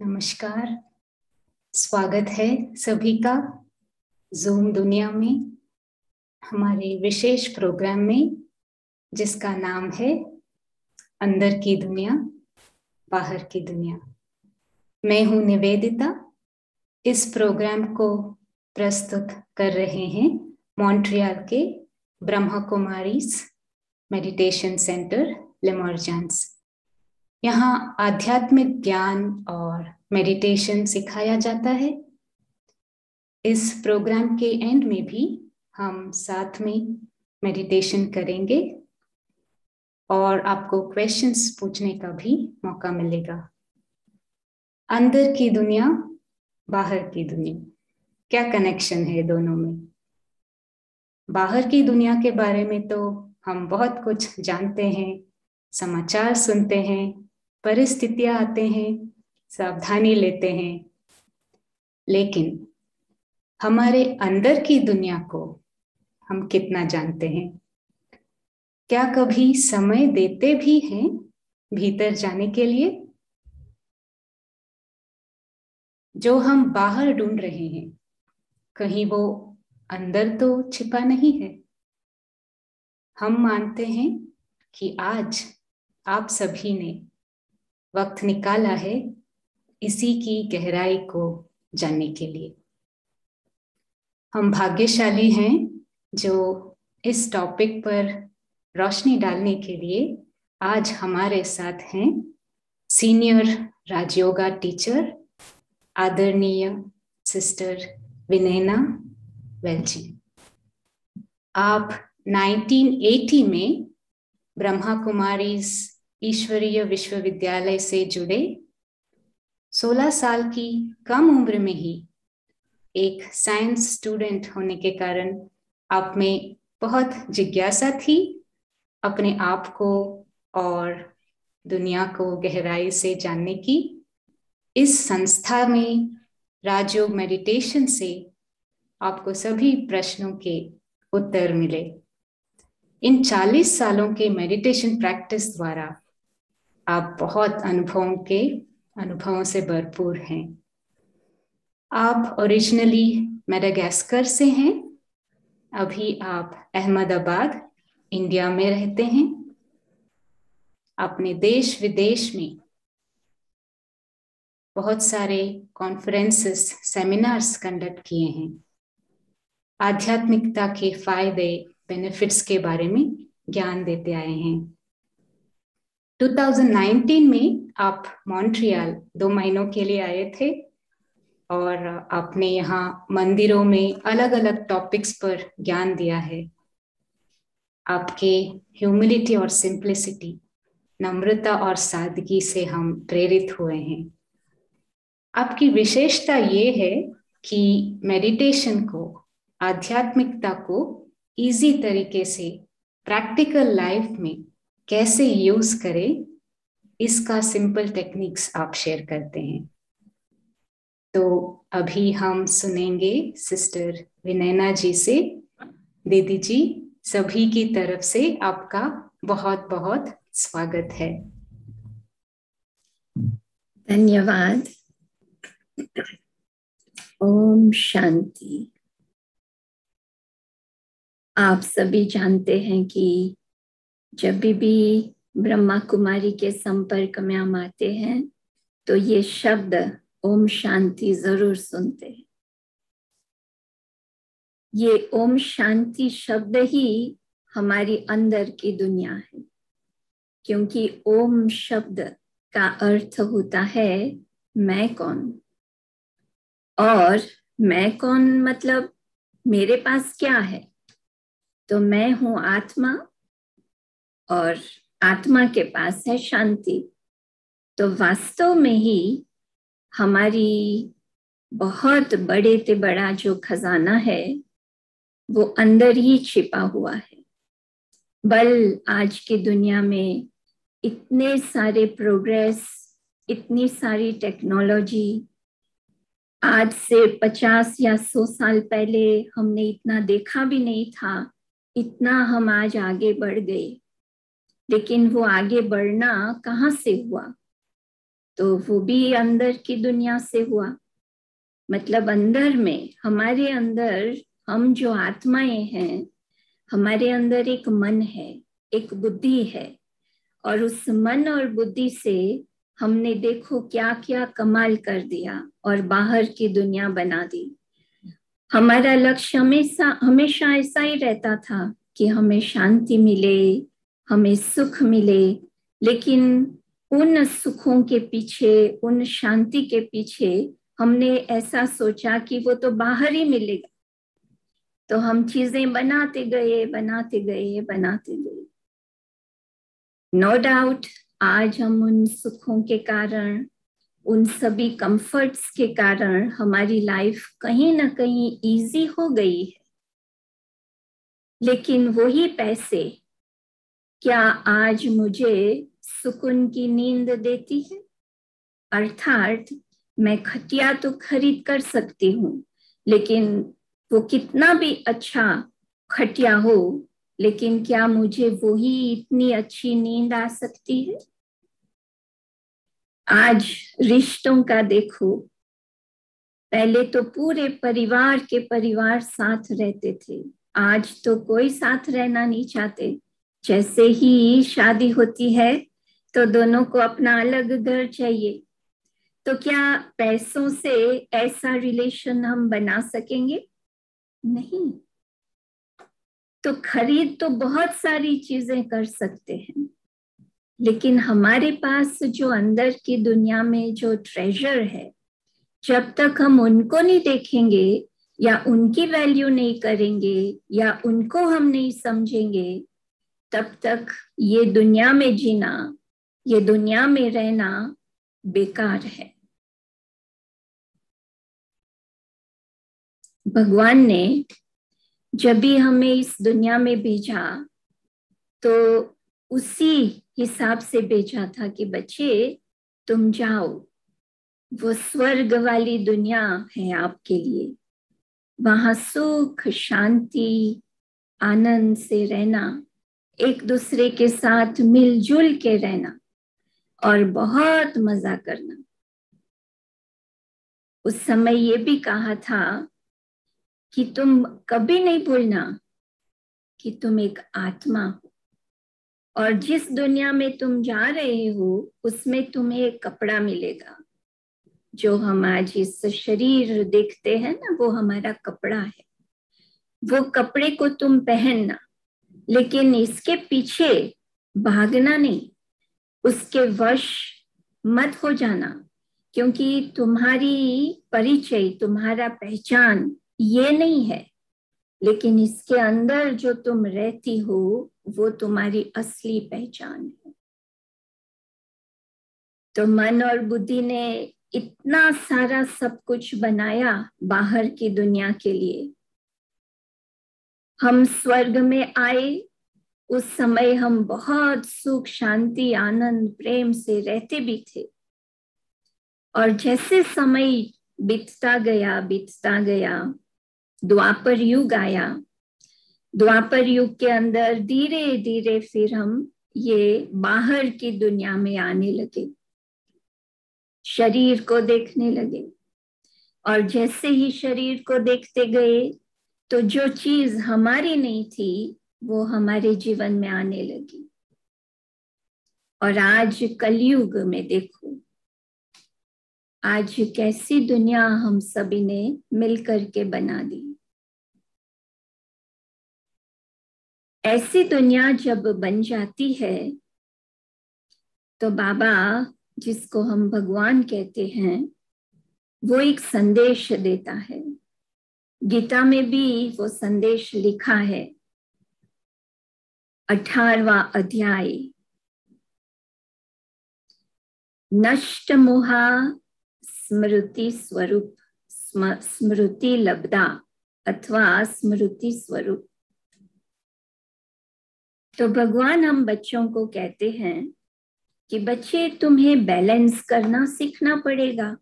नमस्कार, स्वागत है सभी का जूम दुनिया में हमारे विशेष प्रोग्राम में, जिसका नाम है अंदर की दुनिया बाहर की दुनिया। मैं हूं निवेदिता। इस प्रोग्राम को प्रस्तुत कर रहे हैं मॉन्ट्रियल के ब्रह्मा कुमारीज मेडिटेशन सेंटर लेमोर्जेंस। यहाँ आध्यात्मिक ज्ञान और मेडिटेशन सिखाया जाता है। इस प्रोग्राम के एंड में भी हम साथ में मेडिटेशन करेंगे और आपको क्वेश्चंस पूछने का भी मौका मिलेगा। अंदर की दुनिया बाहर की दुनिया, क्या कनेक्शन है दोनों में? बाहर की दुनिया के बारे में तो हम बहुत कुछ जानते हैं, समाचार सुनते हैं, परिस्थितियां आते हैं, सावधानी लेते हैं, लेकिन हमारे अंदर की दुनिया को हम कितना जानते हैं? क्या कभी समय देते भी हैं भीतर जाने के लिए? जो हम बाहर ढूंढ रहे हैं, कहीं वो अंदर तो छिपा नहीं है? हम मानते हैं कि आज आप सभी ने वक्त निकाला है इसी की गहराई को जानने के लिए। हम भाग्यशाली हैं जो इस टॉपिक पर रोशनी डालने के लिए आज हमारे साथ हैं सीनियर राजयोगा टीचर आदरणीय सिस्टर विनयना वेल्ची। आप 1980 में ब्रह्मा कुमारीज ईश्वरीय विश्वविद्यालय से जुड़े। 16 साल की कम उम्र में ही एक साइंस स्टूडेंट होने के कारण आप में बहुत जिज्ञासा थी अपने आप को और दुनिया को गहराई से जानने की। इस संस्था में राजयोग मेडिटेशन से आपको सभी प्रश्नों के उत्तर मिले। इन 40 सालों के मेडिटेशन प्रैक्टिस द्वारा आप बहुत अनुभवों से भरपूर हैं। आप ओरिजिनली मेडागास्कर से हैं, अभी आप अहमदाबाद इंडिया में रहते हैं। आपने देश विदेश में बहुत सारे कॉन्फ्रेंसेस, सेमिनार्स कंडक्ट किए हैं। आध्यात्मिकता के फायदे, बेनिफिट्स के बारे में ज्ञान देते आए हैं। 2019 में आप मॉन्ट्रियल 2 महीनों के लिए आए थे और आपने यहाँ मंदिरों में अलग अलग टॉपिक्स पर ज्ञान दिया है। आपके ह्यूमिलिटी और सिंप्लिसिटी, नम्रता और सादगी से हम प्रेरित हुए हैं। आपकी विशेषता ये है कि मेडिटेशन को, आध्यात्मिकता को इजी तरीके से प्रैक्टिकल लाइफ में कैसे यूज करें, इसका सिंपल टेक्निक्स आप शेयर करते हैं। तो अभी हम सुनेंगे सिस्टर विनयना जी से। दीदी जी, सभी की तरफ से आपका बहुत बहुत स्वागत है। धन्यवाद। ओम शांति। आप सभी जानते हैं कि जब भी ब्रह्मा कुमारी के संपर्क में हम आते हैं तो ये शब्द ओम शांति जरूर सुनते हैं। ये ओम शांति शब्द ही हमारी अंदर की दुनिया है, क्योंकि ओम शब्द का अर्थ होता है मैं कौन। और मैं कौन मतलब मेरे पास क्या है? तो मैं हूं आत्मा और आत्मा के पास है शांति। तो वास्तव में ही हमारी बहुत बड़े से बड़ा जो खजाना है वो अंदर ही छिपा हुआ है। बल आज की दुनिया में इतने सारे प्रोग्रेस, इतनी सारी टेक्नोलॉजी, आज से 50 या 100 साल पहले हमने इतना देखा भी नहीं था। इतना हम आज आगे बढ़ गए, लेकिन वो आगे बढ़ना कहाँ से हुआ? तो वो भी अंदर की दुनिया से हुआ। मतलब अंदर में, हमारे अंदर, हम जो आत्माएं हैं, हमारे अंदर एक मन है, एक बुद्धि है, और उस मन और बुद्धि से हमने देखो क्या क्या कमाल कर दिया और बाहर की दुनिया बना दी। हमारा लक्ष्य हमेशा हमेशा ऐसा ही रहता था कि हमें शांति मिले, हमें सुख मिले, लेकिन उन सुखों के पीछे, उन शांति के पीछे हमने ऐसा सोचा कि वो तो बाहर ही मिलेगा, तो हम चीजें बनाते गए बनाते गए बनाते गए। नो डाउट आज हम उन सुखों के कारण, उन सभी कंफर्ट्स के कारण हमारी लाइफ कहीं ना कहीं इजी हो गई है, लेकिन वही पैसे क्या आज मुझे सुकून की नींद देती है? अर्थात मैं खटिया तो खरीद कर सकती हूँ, लेकिन वो कितना भी अच्छा खटिया हो, लेकिन क्या मुझे वही इतनी अच्छी नींद आ सकती है? आज रिश्तों का देखो, पहले तो पूरे परिवार के परिवार साथ रहते थे, आज तो कोई साथ रहना नहीं चाहते। जैसे ही शादी होती है तो दोनों को अपना अलग घर चाहिए। तो क्या पैसों से ऐसा रिलेशन हम बना सकेंगे? नहीं। तो खरीद तो बहुत सारी चीजें कर सकते हैं, लेकिन हमारे पास जो अंदर की दुनिया में जो ट्रेजर है, जब तक हम उनको नहीं देखेंगे या उनकी वैल्यू नहीं करेंगे या उनको हम नहीं समझेंगे, तब तक ये दुनिया में जीना, ये दुनिया में रहना बेकार है। भगवान ने जब भी हमें इस दुनिया में भेजा तो उसी हिसाब से भेजा था कि बच्चे तुम जाओ, वो स्वर्ग वाली दुनिया है आपके लिए, वहां सुख शांति आनंद से रहना, एक दूसरे के साथ मिलजुल के रहना और बहुत मजा करना। उस समय ये भी कहा था कि तुम कभी नहीं भूलना कि तुम एक आत्मा हो, और जिस दुनिया में तुम जा रहे हो उसमें तुम्हें एक कपड़ा मिलेगा। जो हम आज इस शरीर देखते हैं ना, वो हमारा कपड़ा है। वो कपड़े को तुम पहनना, लेकिन इसके पीछे भागना नहीं, उसके वश मत हो जाना, क्योंकि तुम्हारी परिचय, तुम्हारा पहचान ये नहीं है, लेकिन इसके अंदर जो तुम रहती हो वो तुम्हारी असली पहचान है। तो मन और बुद्धि ने इतना सारा सब कुछ बनाया बाहर की दुनिया के लिए। हम स्वर्ग में आए, उस समय हम बहुत सुख शांति आनंद प्रेम से रहते भी थे, और जैसे समय बीतता गया, द्वापर युग आया। द्वापर युग के अंदर धीरे धीरे फिर हम ये बाहर की दुनिया में आने लगे, शरीर को देखने लगे, और जैसे ही शरीर को देखते गए तो जो चीज हमारी नहीं थी वो हमारे जीवन में आने लगी। और आज कलयुग में देखो, आज कैसी दुनिया हम सभी ने मिलकर के बना दी। ऐसी दुनिया जब बन जाती है तो बाबा, जिसको हम भगवान कहते हैं, वो एक संदेश देता है। गीता में भी वो संदेश लिखा है, 18वां अध्याय, नष्ट मोहा स्मृति स्वरूप, स्मृति लब्धा अथवा स्मृति स्वरूप। तो भगवान हम बच्चों को कहते हैं कि बच्चे तुम्हें बैलेंस करना सीखना पड़ेगा।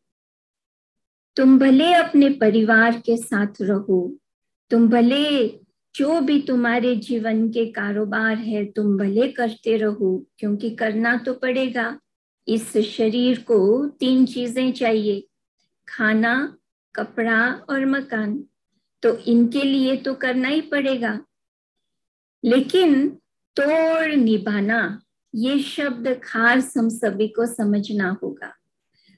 तुम भले अपने परिवार के साथ रहो, तुम भले जो भी तुम्हारे जीवन के कारोबार है तुम भले करते रहो, क्योंकि करना तो पड़ेगा, इस शरीर को 3 चीजें चाहिए, खाना, कपड़ा और मकान। तो इनके लिए तो करना ही पड़ेगा, लेकिन तोड़ निभाना, ये शब्द खास हम सभी को समझना होगा।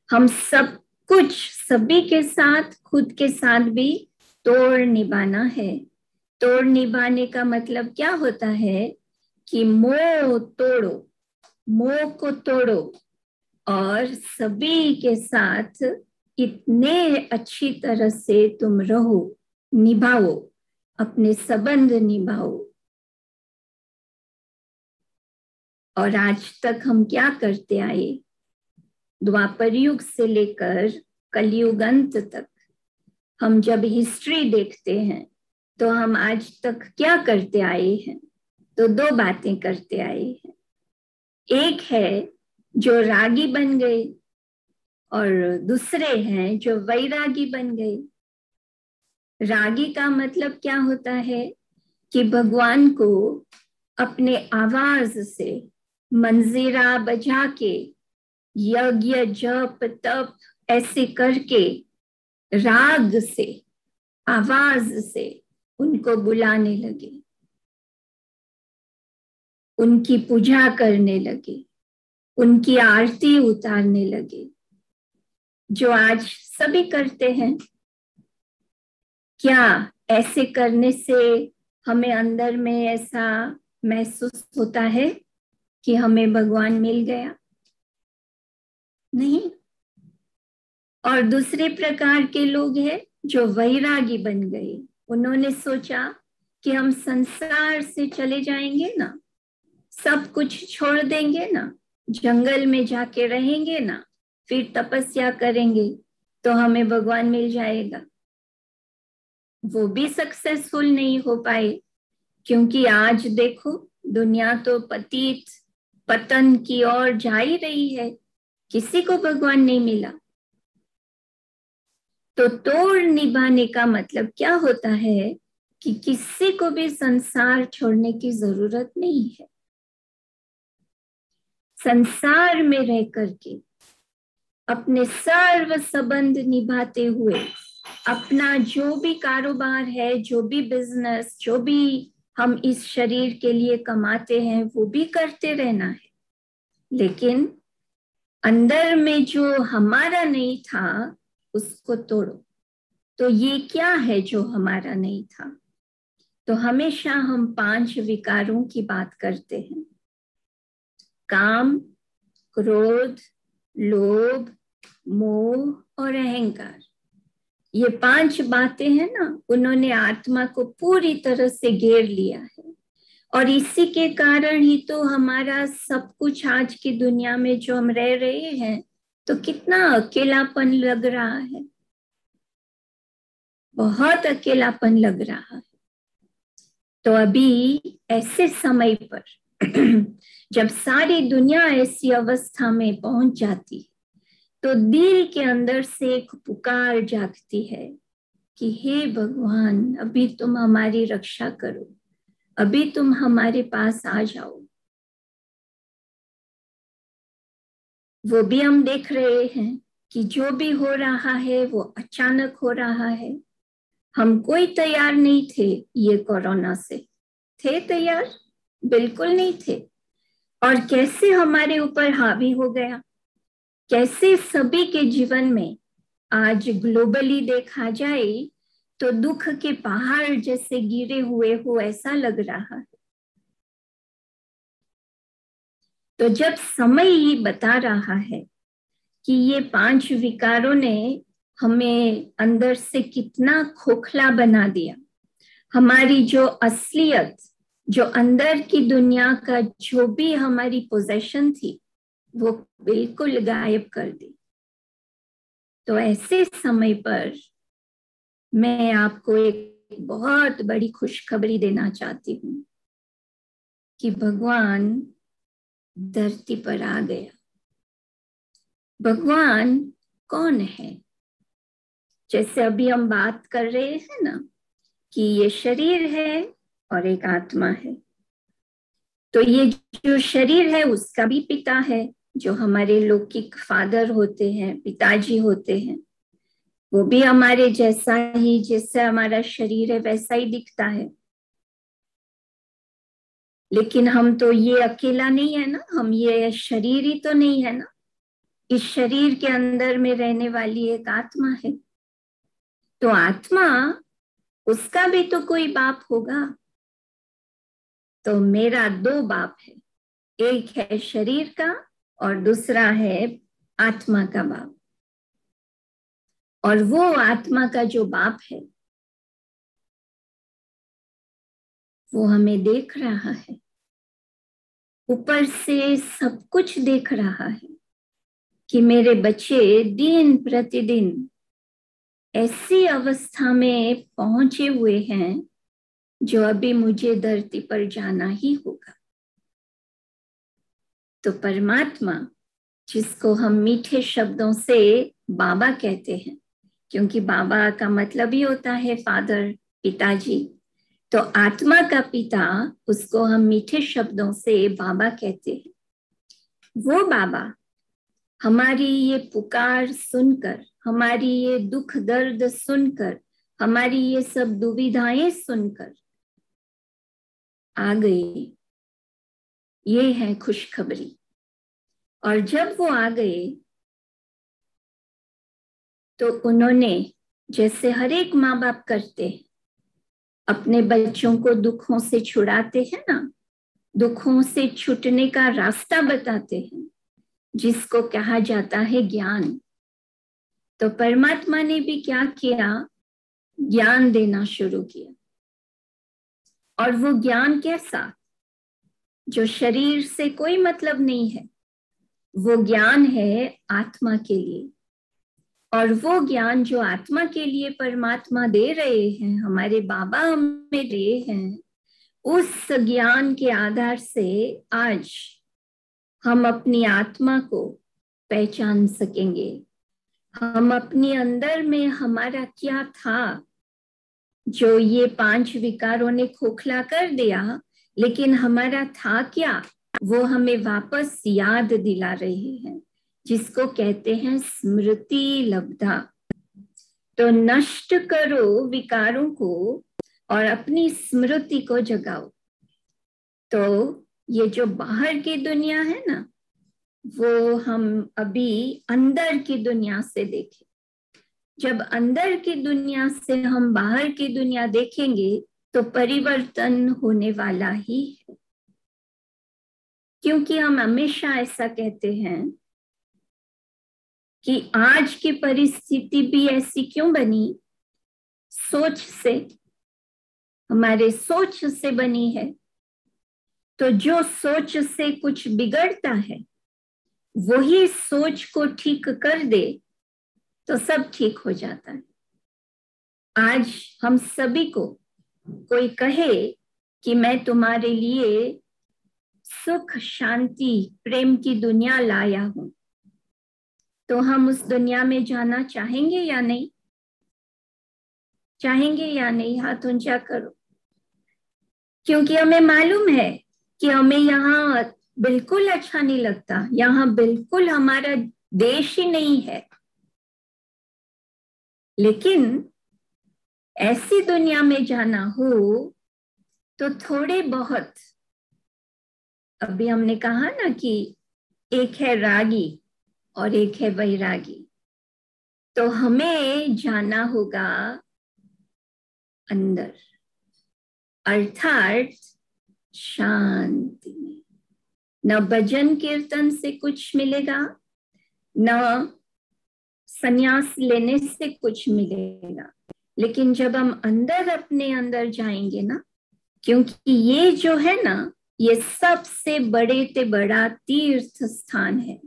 हम सब कुछ सभी के साथ, खुद के साथ भी तोड़ निभाना है। तोड़ निभाने का मतलब क्या होता है कि मोह तोड़ो, मोह को तोड़ो और सभी के साथ इतने अच्छी तरह से तुम रहो, निभाओ, अपने संबंध निभाओ। और आज तक हम क्या करते आए, द्वापर युग से लेकर कलयुग अंत तक, हम जब हिस्ट्री देखते हैं तो हम आज तक क्या करते आए हैं? तो 2 बातें करते आए हैं। एक है जो रागी बन गए और दूसरे हैं जो वैरागी बन गए। रागी का मतलब क्या होता है कि भगवान को अपने आवाज से मंजीरा बजा के, यज्ञ जप तप ऐसे करके, राग से, आवाज से उनको बुलाने लगे, उनकी पूजा करने लगे, उनकी आरती उतारने लगे, जो आज सभी करते हैं। क्या ऐसे करने से हमें अंदर में ऐसा महसूस होता है कि हमें भगवान मिल गया? नहीं। और दूसरे प्रकार के लोग हैं जो वैरागी बन गए। उन्होंने सोचा कि हम संसार से चले जाएंगे ना, सब कुछ छोड़ देंगे ना, जंगल में जाके रहेंगे ना, फिर तपस्या करेंगे तो हमें भगवान मिल जाएगा। वो भी सक्सेसफुल नहीं हो पाए, क्योंकि आज देखो दुनिया तो पतित पतन की ओर जा ही रही है, किसी को भगवान नहीं मिला। तो तोड़ निभाने का मतलब क्या होता है कि किसी को भी संसार छोड़ने की जरूरत नहीं है। संसार में रह करके अपने सर्व संबंध निभाते हुए अपना जो भी कारोबार है, जो भी बिजनेस, जो भी हम इस शरीर के लिए कमाते हैं, वो भी करते रहना है। लेकिन अंदर में जो हमारा नहीं था उसको तोड़ो। तो ये क्या है जो हमारा नहीं था? तो हमेशा हम 5 विकारों की बात करते हैं, काम, क्रोध, लोभ, मोह और अहंकार। ये 5 बातें हैं ना, उन्होंने आत्मा को पूरी तरह से घेर लिया है। और इसी के कारण ही तो हमारा सब कुछ आज की दुनिया में जो हम रह रहे हैं, तो कितना अकेलापन लग रहा है, बहुत अकेलापन लग रहा है। तो अभी ऐसे समय पर जब सारी दुनिया ऐसी अवस्था में पहुंच जाती, तो दिल के अंदर से एक पुकार जागती है कि हे भगवान, अभी तुम हमारी रक्षा करो, अभी तुम हमारे पास आ जाओ। वो भी हम देख रहे हैं कि जो भी हो रहा है वो अचानक हो रहा है। हम कोई तैयार नहीं थे ये कोरोना से। थे तैयार? बिल्कुल नहीं थे। और कैसे हमारे ऊपर हावी हो गया, कैसे सभी के जीवन में आज ग्लोबली देखा जाए तो दुख के पहाड़ जैसे गिरे हुए हो, ऐसा लग रहा है। तो जब समय ही बता रहा है कि ये 5 विकारों ने हमें अंदर से कितना खोखला बना दिया, हमारी जो असलियत, जो अंदर की दुनिया का जो भी हमारी पोजीशन थी, वो बिल्कुल गायब कर दी। तो ऐसे समय पर मैं आपको एक बहुत बड़ी खुशखबरी देना चाहती हूँ कि भगवान धरती पर आ गया। भगवान कौन है? जैसे अभी हम बात कर रहे हैं ना कि ये शरीर है और एक आत्मा है। तो ये जो शरीर है उसका भी पिता है जो हमारे लौकिक फादर होते हैं, पिताजी होते हैं, वो भी हमारे जैसा ही, जैसा हमारा शरीर है वैसा ही दिखता है। लेकिन हम तो ये अकेला नहीं है ना, हम ये शरीर ही तो नहीं है ना। इस शरीर के अंदर में रहने वाली एक आत्मा है। तो आत्मा, उसका भी तो कोई बाप होगा। तो मेरा दो बाप है, एक है शरीर का और दूसरा है आत्मा का बाप। और वो आत्मा का जो बाप है वो हमें देख रहा है, ऊपर से सब कुछ देख रहा है कि मेरे बच्चे दिन प्रतिदिन ऐसी अवस्था में पहुंचे हुए हैं जो अभी मुझे धरती पर जाना ही होगा। तो परमात्मा, जिसको हम मीठे शब्दों से बाबा कहते हैं, क्योंकि बाबा का मतलब ही होता है फादर, पिताजी, तो आत्मा का पिता, उसको हम मीठे शब्दों से बाबा कहते हैं। वो बाबा हमारी ये पुकार सुनकर, हमारी ये दुख दर्द सुनकर, हमारी ये सब दुविधाएं सुनकर आ गए। ये है खुशखबरी। और जब वो आ गए तो उन्होंने, जैसे हर एक माँ बाप करते हैं, अपने बच्चों को दुखों से छुड़ाते हैं ना, दुखों से छूटने का रास्ता बताते हैं, जिसको कहा जाता है ज्ञान। तो परमात्मा ने भी क्या किया, ज्ञान देना शुरू किया। और वो ज्ञान कैसा, जो शरीर से कोई मतलब नहीं है, वो ज्ञान है आत्मा के लिए। और वो ज्ञान जो आत्मा के लिए परमात्मा दे रहे हैं, हमारे बाबा हमें दे रहे हैं, उस ज्ञान के आधार से आज हम अपनी आत्मा को पहचान सकेंगे। हम अपने अंदर में हमारा क्या था, जो ये 5 विकारों ने खोखला कर दिया, लेकिन हमारा था क्या, वो हमें वापस याद दिला रहे हैं, जिसको कहते हैं स्मृति लब्धा। तो नष्ट करो विकारों को और अपनी स्मृति को जगाओ। तो ये जो बाहर की दुनिया है ना, वो हम अभी अंदर की दुनिया से देखें। जब अंदर की दुनिया से हम बाहर की दुनिया देखेंगे तो परिवर्तन होने वाला ही है। क्योंकि हम हमेशा ऐसा कहते हैं कि आज की परिस्थिति भी ऐसी क्यों बनी, सोच से, हमारे सोच से बनी है। तो जो सोच से कुछ बिगड़ता है, वही सोच को ठीक कर दे तो सब ठीक हो जाता है। आज हम सभी को कोई कहे कि मैं तुम्हारे लिए सुख, शांति, प्रेम की दुनिया लाया हूं, तो हम उस दुनिया में जाना चाहेंगे या नहीं? चाहेंगे या नहीं? हाथ ऊंचा करो। क्योंकि हमें मालूम है कि हमें यहाँ बिल्कुल अच्छा नहीं लगता, यहाँ बिल्कुल हमारा देश ही नहीं है। लेकिन ऐसी दुनिया में जाना हो तो थोड़े बहुत, अभी हमने कहा ना कि एक है रागी और एक है वैरागी, तो हमें जाना होगा अंदर, अर्थात शांति में। न भजन कीर्तन से कुछ मिलेगा, न संन्यास लेने से कुछ मिलेगा, लेकिन जब हम अंदर, अपने अंदर जाएंगे ना, क्योंकि ये जो है ना, ये सबसे बड़े से बड़ा तीर्थ स्थान है।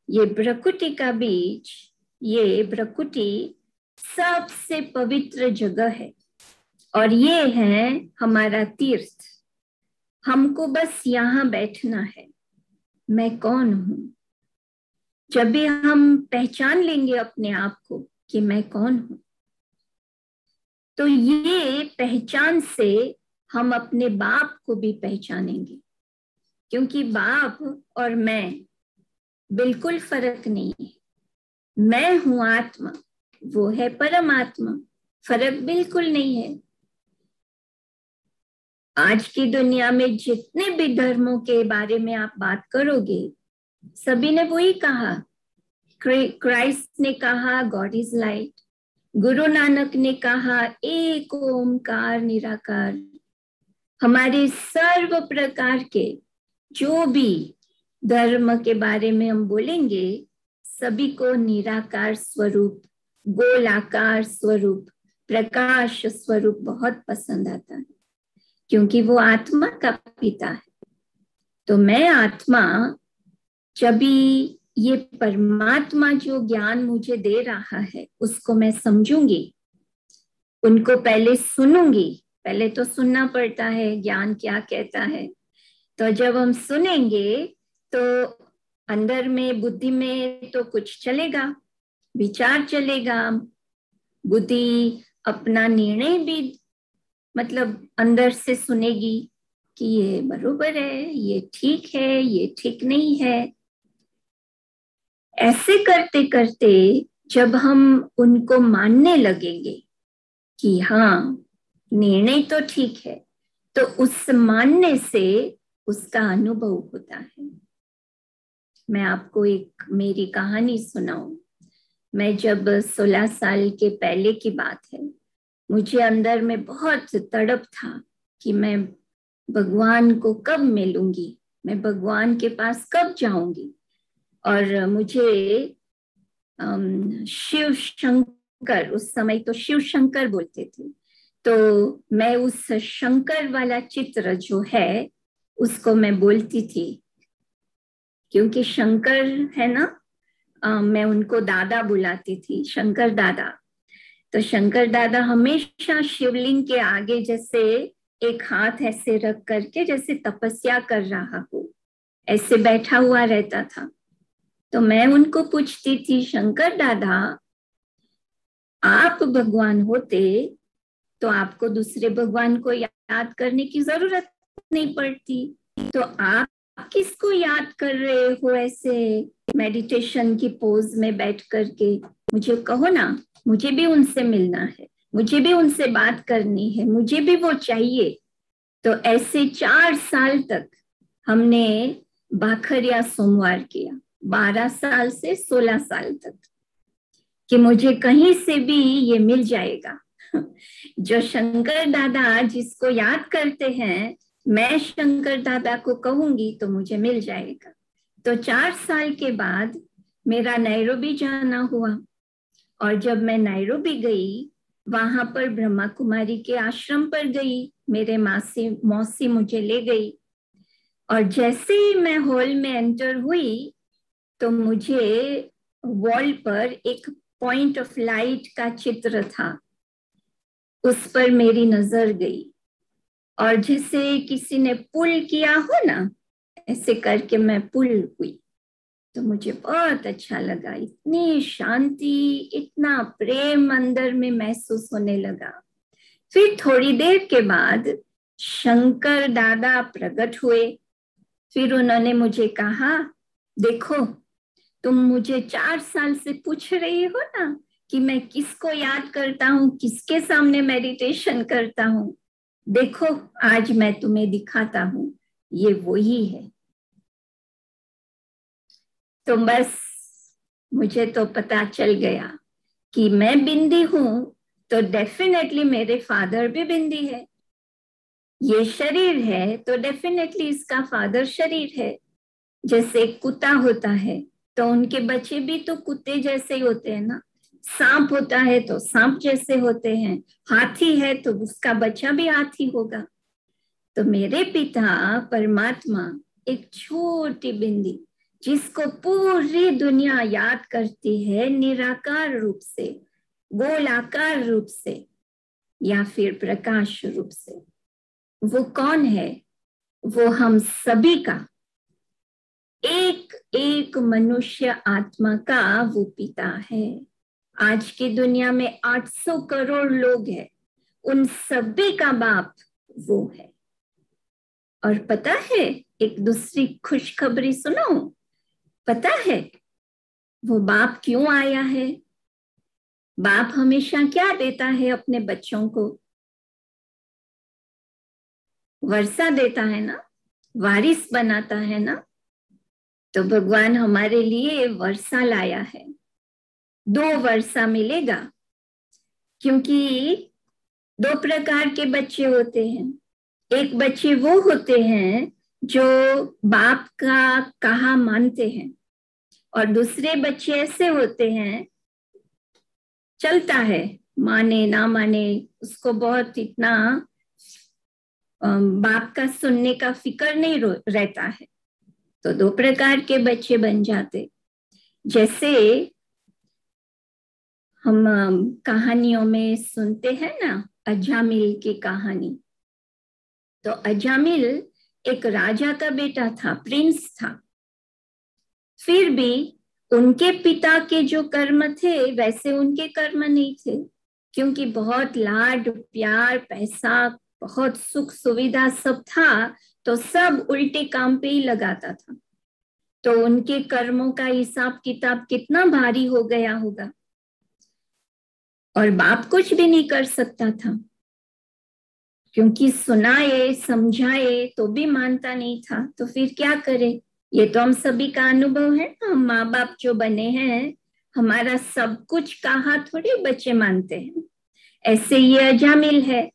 ये प्रकृति का बीज, ये प्रकृति सबसे पवित्र जगह है और ये है हमारा तीर्थ। हमको बस यहाँ बैठना है। मैं कौन हूं? जब भी हम पहचान लेंगे अपने आप को कि मैं कौन हूं, तो ये पहचान से हम अपने बाप को भी पहचानेंगे। क्योंकि बाप और मैं बिल्कुल फर्क नहीं है। मैं हूं आत्मा, वो है परमात्मा, फर्क बिल्कुल नहीं है। आज की दुनिया में जितने भी धर्मों के बारे में आप बात करोगे, सभी ने वही कहा। क्राइस्ट ने कहा God is light, Guru Nanak ने कहा एक ओमकार निराकार। हमारे सर्व प्रकार के जो भी धर्म के बारे में हम बोलेंगे, सभी को निराकार स्वरूप, गोलाकार स्वरूप, प्रकाश स्वरूप बहुत पसंद आता है, क्योंकि वो आत्मा का पिता है। तो मैं आत्मा, जब ये परमात्मा जो ज्ञान मुझे दे रहा है उसको मैं समझूंगी, उनको पहले सुनूंगी। पहले तो सुनना पड़ता है ज्ञान क्या कहता है। तो जब हम सुनेंगे तो अंदर में, बुद्धि में तो कुछ चलेगा, विचार चलेगा। बुद्धि अपना निर्णय भी मतलब अंदर से सुनेगी कि ये बरोबर है, ये ठीक है, ये ठीक नहीं है। ऐसे करते करते जब हम उनको मानने लगेंगे कि हाँ निर्णय तो ठीक है, तो उस मानने से उसका अनुभव होता है। मैं आपको एक मेरी कहानी सुनाऊं। मैं जब 16 साल के पहले की बात है, मुझे अंदर में बहुत तड़प था कि मैं भगवान को कब मिलूंगी, मैं भगवान के पास कब जाऊंगी। और मुझे शिव शंकर, उस समय तो शिव शंकर बोलते थे, तो मैं उस शंकर वाला चित्र जो है उसको मैं बोलती थी, क्योंकि शंकर है ना, मैं उनको दादा बुलाती थी, शंकर दादा। तो शंकर दादा हमेशा शिवलिंग के आगे जैसे एक हाथ ऐसे रख करके जैसे तपस्या कर रहा हो, ऐसे बैठा हुआ रहता था। तो मैं उनको पूछती थी, शंकर दादा आप भगवान होते तो आपको दूसरे भगवान को याद करने की जरूरत नहीं पड़ती, तो आप किसको याद कर रहे हो ऐसे मेडिटेशन की पोज में बैठ करके? मुझे कहो ना, मुझे भी उनसे मिलना है, मुझे भी उनसे बात करनी है, मुझे भी वो चाहिए। तो ऐसे 4 साल तक हमने बाखरिया सोमवार किया, 12 साल से 16 साल तक, कि मुझे कहीं से भी ये मिल जाएगा। जो शंकर दादा जिसको याद करते हैं, मैं शंकर दादा को कहूंगी तो मुझे मिल जाएगा। तो 4 साल के बाद मेरा नैरोबी जाना हुआ, और जब मैं नैरोबी गई, वहां पर ब्रह्मा कुमारी के आश्रम पर गई, मेरे मौसी मुझे ले गई। और जैसे ही मैं हॉल में एंटर हुई तो मुझे वॉल पर एक पॉइंट ऑफ लाइट का चित्र था, उस पर मेरी नजर गई। और जैसे किसी ने पुल किया हो ना, ऐसे करके मैं पुल हुई। तो मुझे बहुत अच्छा लगा, इतनी शांति, इतना प्रेम अंदर में महसूस होने लगा। फिर थोड़ी देर के बाद शंकर दादा प्रकट हुए। फिर उन्होंने मुझे कहा, देखो तुम मुझे 4 साल से पूछ रही हो ना कि मैं किसको याद करता हूँ, किसके सामने मेडिटेशन करता हूँ, देखो आज मैं तुम्हें दिखाता हूँ, ये वही है। तो बस मुझे तो पता चल गया कि मैं बिंदी हूं, तो डेफिनेटली मेरे फादर भी बिंदी है। ये शरीर है तो डेफिनेटली इसका फादर शरीर है। जैसे कुत्ता होता है तो उनके बच्चे भी तो कुत्ते जैसे ही होते हैं ना, सांप होता है तो सांप जैसे होते हैं, हाथी है तो उसका बच्चा भी हाथी होगा। तो मेरे पिता परमात्मा एक छोटी बिंदी, जिसको पूरी दुनिया याद करती है निराकार रूप से, गोलाकार रूप से, या फिर प्रकाश रूप से, वो कौन है? वो हम सभी का, एक एक मनुष्य आत्मा का वो पिता है। आज की दुनिया में 800 करोड़ लोग हैं, उन सभी का बाप वो है। और पता है एक दूसरी खुशखबरी सुनाऊं? पता है वो बाप क्यों आया है? बाप हमेशा क्या देता है अपने बच्चों को? वर्षा देता है ना, वारिस बनाता है ना। तो भगवान हमारे लिए वर्षा लाया है। 2 वर्षा मिलेगा, क्योंकि 2 प्रकार के बच्चे होते हैं। एक बच्चे वो होते हैं जो बाप का कहा मानते हैं, और दूसरे बच्चे ऐसे होते हैं, चलता है, माने ना माने, उसको बहुत इतना बाप का सुनने का फिक्र नहीं रहता है। तो 2 प्रकार के बच्चे बन जाते। जैसे हम कहानियों में सुनते हैं ना, अजामिल की कहानी। तो अजामिल एक राजा का बेटा था, प्रिंस था। फिर भी उनके पिता के जो कर्म थे वैसे उनके कर्म नहीं थे, क्योंकि बहुत लाड प्यार, पैसा, बहुत सुख सुविधा सब था, तो सब उल्टे काम पे ही लगाता था। तो उनके कर्मों का हिसाब किताब कितना भारी हो गया होगा। और बाप कुछ भी नहीं कर सकता था, क्योंकि सुनाए समझाए तो भी मानता नहीं था। तो फिर क्या करे? ये तो हम सभी का अनुभव है। हम माँ बाप जो बने हैं, हमारा सब कुछ कहा थोड़ी बच्चे मानते हैं। ऐसे ये अजामिल है।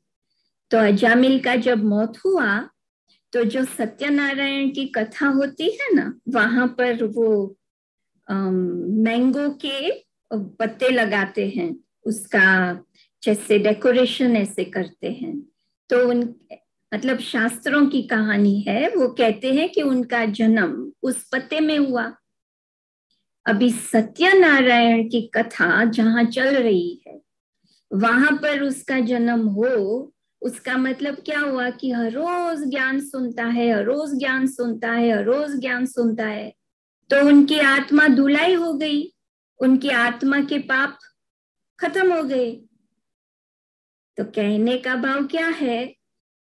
तो अजामिल का जब मौत हुआ, तो जो सत्यनारायण की कथा होती है ना, वहां पर वो मैंगो के पत्ते लगाते हैं, उसका जैसे डेकोरेशन ऐसे करते हैं। तो उन मतलब शास्त्रों की कहानी है, वो कहते हैं कि उनका जन्म उस पत्ते में हुआ। अभी सत्यनारायण की कथा जहां चल रही है, वहां पर उसका जन्म हो, उसका मतलब क्या हुआ कि हर रोज ज्ञान सुनता है, हर रोज ज्ञान सुनता है, हर रोज ज्ञान सुनता है। तो उनकी आत्मा धुलाई हो गई, उनकी आत्मा के पाप खत्म हो गए। तो कहने का भाव क्या है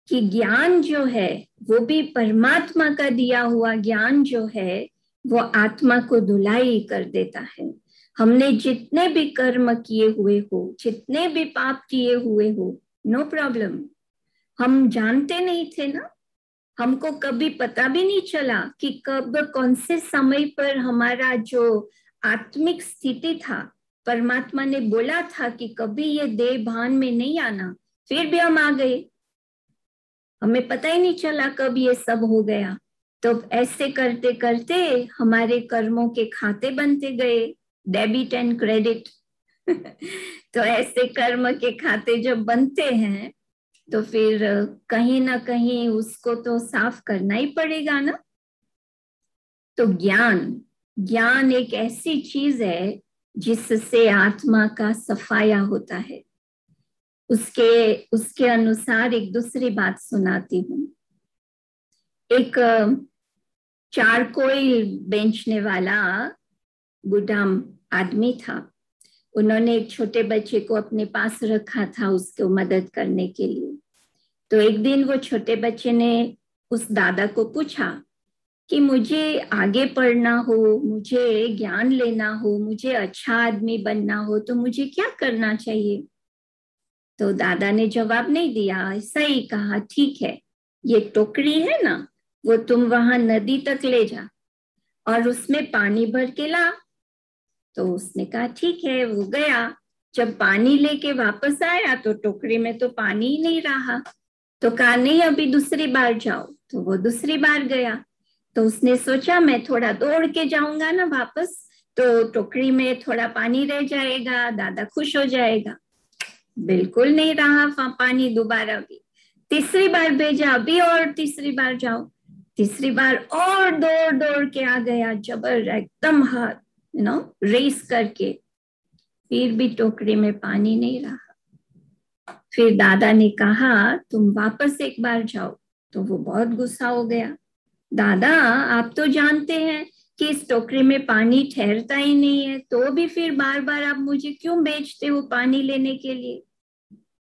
कि ज्ञान जो है वो भी परमात्मा का दिया हुआ ज्ञान जो है, वो आत्मा को धुलाई कर देता है। हमने जितने भी कर्म किए हुए हो, जितने भी पाप किए हुए हो, नो प्रॉब्लम। हम जानते नहीं थे ना, हमको कभी पता भी नहीं चला कि कब कौन से समय पर हमारा जो आत्मिक स्थिति था, परमात्मा ने बोला था कि कभी ये देह भान में नहीं आना, फिर भी हम आ गए। हमें पता ही नहीं चला कब ये सब हो गया। तो ऐसे करते करते हमारे कर्मों के खाते बनते गए, डेबिट एंड क्रेडिट। तो ऐसे कर्म के खाते जब बनते हैं, तो फिर कहीं ना कहीं उसको तो साफ करना ही पड़ेगा ना। तो ज्ञान ज्ञान एक ऐसी चीज है जिससे आत्मा का सफाया होता है। उसके उसके अनुसार एक दूसरी बात सुनाती हूँ। एक चारकोल बेचने वाला बूढ़ा आदमी था। उन्होंने एक छोटे बच्चे को अपने पास रखा था उसको मदद करने के लिए। तो एक दिन वो छोटे बच्चे ने उस दादा को पूछा कि मुझे आगे पढ़ना हो, मुझे ज्ञान लेना हो, मुझे अच्छा आदमी बनना हो, तो मुझे क्या करना चाहिए? तो दादा ने जवाब नहीं दिया, ऐसा ही कहा, ठीक है, ये टोकरी है ना, वो तुम वहां नदी तक ले जा और उसमें पानी भर के ला। तो उसने कहा ठीक है, वो गया। जब पानी लेके वापस आया तो टोकरी में तो पानी ही नहीं रहा। तो कहा नहीं, अभी दूसरी बार जाओ। तो वो दूसरी बार गया। तो उसने सोचा मैं थोड़ा दौड़ के जाऊंगा ना वापस, तो टोकरी में थोड़ा पानी रह जाएगा, दादा खुश हो जाएगा। बिल्कुल नहीं रहा पानी दोबारा भी। तीसरी बार भेजा, अभी और तीसरी बार जाओ। तीसरी बार और दौड़ दौड़ के आ गया, जबर एकदम हाथ रेस करके। फिर भी टोकरी में पानी नहीं रहा। फिर दादा ने कहा तुम वापस एक बार जाओ। तो वो बहुत गुस्सा हो गया। दादा, आप तो जानते हैं कि इस टोकरी में पानी ठहरता ही नहीं है, तो भी फिर बार बार आप मुझे क्यों भेजते हो पानी लेने के लिए?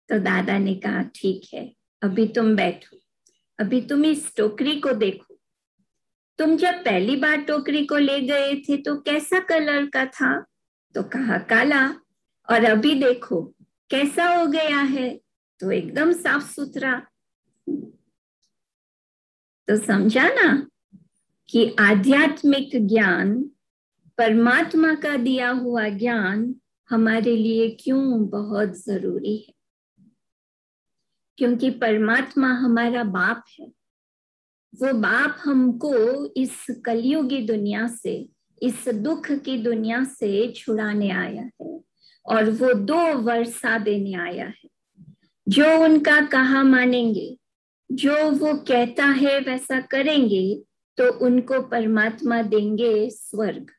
तो दादा ने कहा ठीक है, अभी तुम बैठो, अभी तुम इस टोकरी को देखो। तुम जब पहली बार टोकरी को ले गए थे तो कैसा कलर का था? तो कहा काला। और अभी देखो कैसा हो गया है, तो एकदम साफ सुथरा। तो समझा ना कि आध्यात्मिक ज्ञान, परमात्मा का दिया हुआ ज्ञान हमारे लिए क्यों बहुत जरूरी है। क्योंकि परमात्मा हमारा बाप है। वो बाप हमको इस कलयुगी दुनिया से, इस दुख की दुनिया से छुड़ाने आया है, और वो 2 वर्षा देने आया है। जो उनका कहा मानेंगे, जो वो कहता है वैसा करेंगे, तो उनको परमात्मा देंगे स्वर्ग,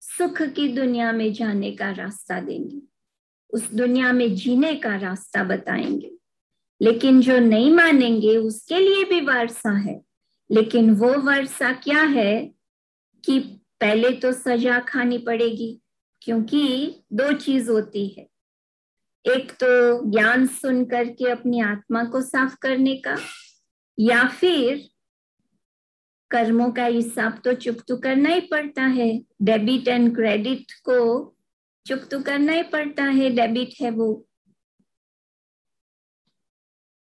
सुख की दुनिया में जाने का रास्ता देंगे, उस दुनिया में जीने का रास्ता बताएंगे। लेकिन जो नहीं मानेंगे उसके लिए भी वर्षा है, लेकिन वो वर्षा क्या है कि पहले तो सजा खानी पड़ेगी। क्योंकि 2 चीज होती है, एक तो ज्ञान सुन करके अपनी आत्मा को साफ करने का, या फिर कर्मों का हिसाब तो चुकता करना ही पड़ता है। डेबिट एंड क्रेडिट को चुकता करना ही पड़ता है, डेबिट है वो।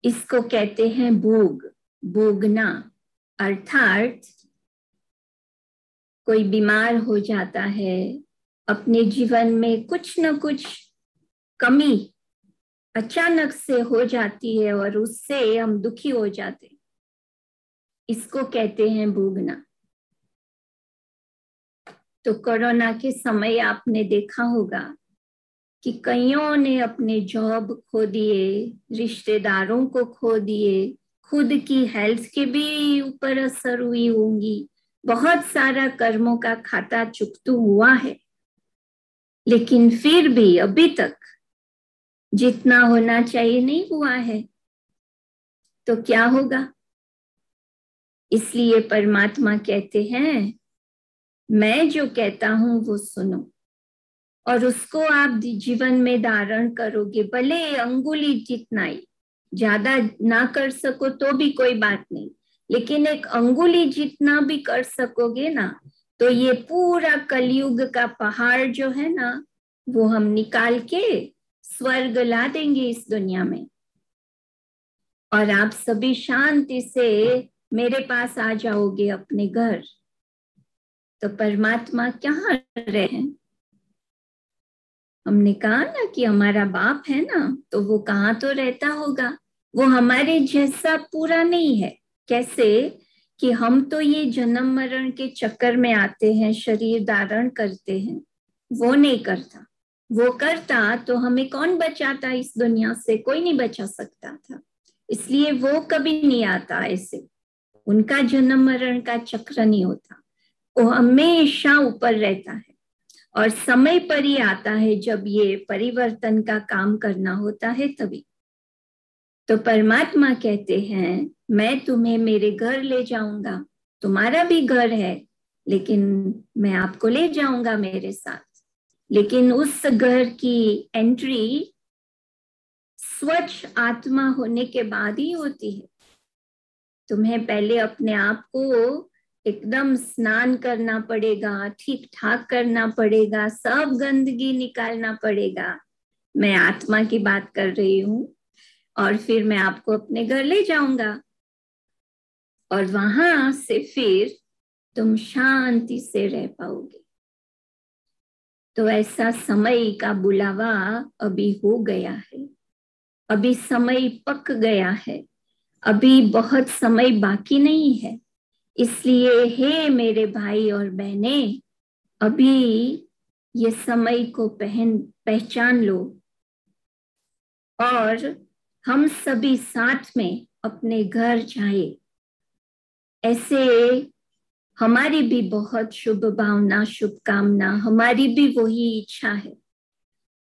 इसको कहते हैं भोग, भोगना। अर्थात कोई बीमार हो जाता है, अपने जीवन में कुछ न कुछ कमी अचानक से हो जाती है और उससे हम दुखी हो जाते हैं, इसको कहते हैं भोगना। तो कोरोना के समय आपने देखा होगा कि कईयों ने अपने जॉब खो दिए, रिश्तेदारों को खो दिए, खुद की हेल्थ के भी ऊपर असर हुई होंगी, बहुत सारा कर्मों का खाता चुकता हुआ है। लेकिन फिर भी अभी तक जितना होना चाहिए नहीं हुआ है, तो क्या होगा? इसलिए परमात्मा कहते हैं मैं जो कहता हूं वो सुनो, और उसको आप जीवन में धारण करोगे। भले अंगुली जितना ही, ज्यादा ना कर सको तो भी कोई बात नहीं, लेकिन एक अंगुली जितना भी कर सकोगे ना, तो ये पूरा कलयुग का पहाड़ जो है ना, वो हम निकाल के स्वर्ग ला देंगे इस दुनिया में। और आप सभी शांति से मेरे पास आ जाओगे अपने घर। तो परमात्मा कहाँ रहे हैं? हमने कहा ना कि हमारा बाप है ना, तो वो कहाँ तो रहता होगा। वो हमारे जैसा पूरा नहीं है। कैसे कि हम तो ये जन्म मरण के चक्कर में आते हैं, शरीर धारण करते हैं, वो नहीं करता। वो करता तो हमें कौन बचाता इस दुनिया से? कोई नहीं बचा सकता था। इसलिए वो कभी नहीं आता ऐसे, उनका जन्म मरण का चक्र नहीं होता। वो हमेशा ऊपर रहता है, और समय पर ही आता है जब ये परिवर्तन का काम करना होता है तभी। तो परमात्मा कहते हैं मैं तुम्हें मेरे घर ले जाऊंगा, तुम्हारा भी घर है, लेकिन मैं आपको ले जाऊंगा मेरे साथ। लेकिन उस घर की एंट्री स्वच्छ आत्मा होने के बाद ही होती है। तुम्हें पहले अपने आप को एकदम स्नान करना पड़ेगा, ठीक ठाक करना पड़ेगा, सब गंदगी निकालना पड़ेगा। मैं आत्मा की बात कर रही हूँ। और फिर मैं आपको अपने घर ले जाऊंगा, और वहां से फिर तुम शांति से रह पाओगे। तो ऐसा समय का बुलावा अभी हो गया है, अभी समय पक गया है, अभी बहुत समय बाकी नहीं है। इसलिए हे मेरे भाई और बहने, अभी ये समय को पहचान लो, और हम सभी साथ में अपने घर जाए। ऐसे हमारी भी बहुत शुभ भावना, शुभकामना, हमारी भी वही इच्छा है।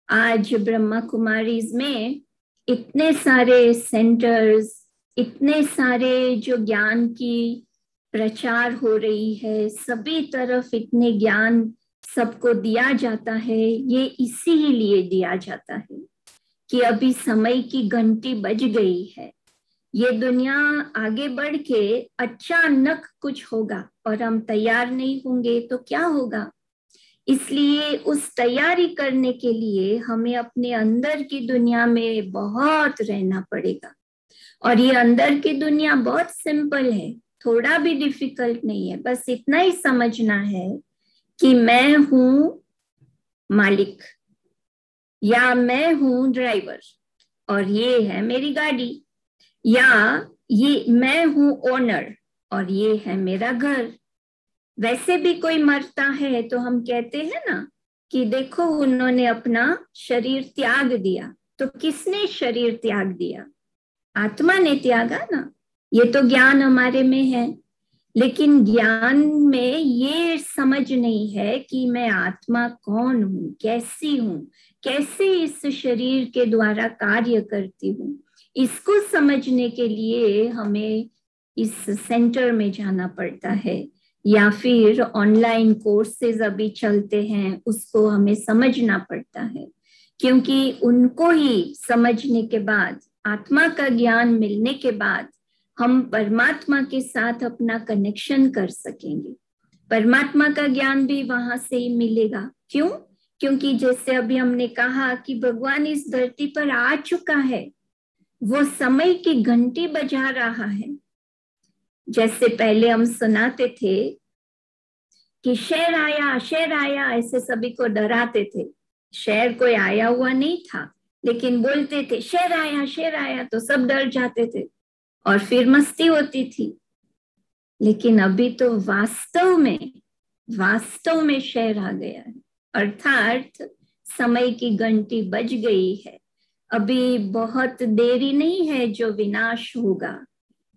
आज ब्रह्मा कुमारीज में इतने सारे सेंटर्स, इतने सारे जो ज्ञान की प्रचार हो रही है, सभी तरफ इतने ज्ञान सबको दिया जाता है। ये इसीलिए दिया जाता है कि अभी समय की घंटी बज गई है, ये दुनिया आगे बढ़ के अचानक कुछ होगा और हम तैयार नहीं होंगे तो क्या होगा। इसलिए उस तैयारी करने के लिए हमें अपने अंदर की दुनिया में बहुत रहना पड़ेगा। और ये अंदर की दुनिया बहुत सिंपल है, थोड़ा भी डिफिकल्ट नहीं है। बस इतना ही समझना है कि मैं हूं मालिक या मैं हूं ड्राइवर और ये है मेरी गाड़ी, या ये मैं हूं ओनर और ये है मेरा घर। वैसे भी कोई मरता है तो हम कहते हैं ना कि देखो उन्होंने अपना शरीर त्याग दिया। तो किसने शरीर त्याग दिया? आत्मा ने त्यागा ना। ये तो ज्ञान हमारे में है, लेकिन ज्ञान में ये समझ नहीं है कि मैं आत्मा कौन हूँ, कैसी हूँ, कैसे इस शरीर के द्वारा कार्य करती हूँ। इसको समझने के लिए हमें इस सेंटर में जाना पड़ता है, या फिर ऑनलाइन कोर्सेज अभी चलते हैं उसको हमें समझना पड़ता है। क्योंकि उनको ही समझने के बाद, आत्मा का ज्ञान मिलने के बाद हम परमात्मा के साथ अपना कनेक्शन कर सकेंगे। परमात्मा का ज्ञान भी वहां से ही मिलेगा। क्यों? क्योंकि जैसे अभी हमने कहा कि भगवान इस धरती पर आ चुका है, वो समय की घंटी बजा रहा है। जैसे पहले हम सुनाते थे कि शेर आया, ऐसे सभी को डराते थे। शेर कोई आया हुआ नहीं था, लेकिन बोलते थे शेर आया, तो सब डर जाते थे और फिर मस्ती होती थी। लेकिन अभी तो वास्तव में शेर आ गया है, अर्थात समय की घंटी बज गई है। अभी बहुत देरी नहीं है जो विनाश होगा।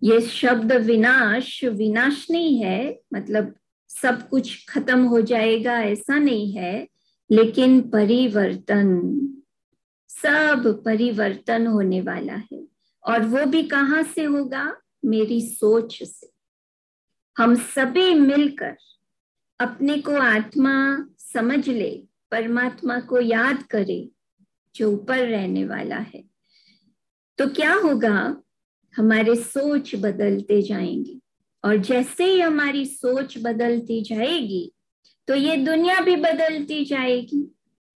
ये शब्द विनाश विनाश नहीं है, मतलब सब कुछ खत्म हो जाएगा ऐसा नहीं है, लेकिन परिवर्तन, सब परिवर्तन होने वाला है। और वो भी कहाँ से होगा? मेरी सोच से। हम सभी मिलकर अपने को आत्मा समझ ले, परमात्मा को याद करे जो ऊपर रहने वाला है, तो क्या होगा? हमारे सोच बदलते जाएंगे। और जैसे ही हमारी सोच बदलती जाएगी तो ये दुनिया भी बदलती जाएगी।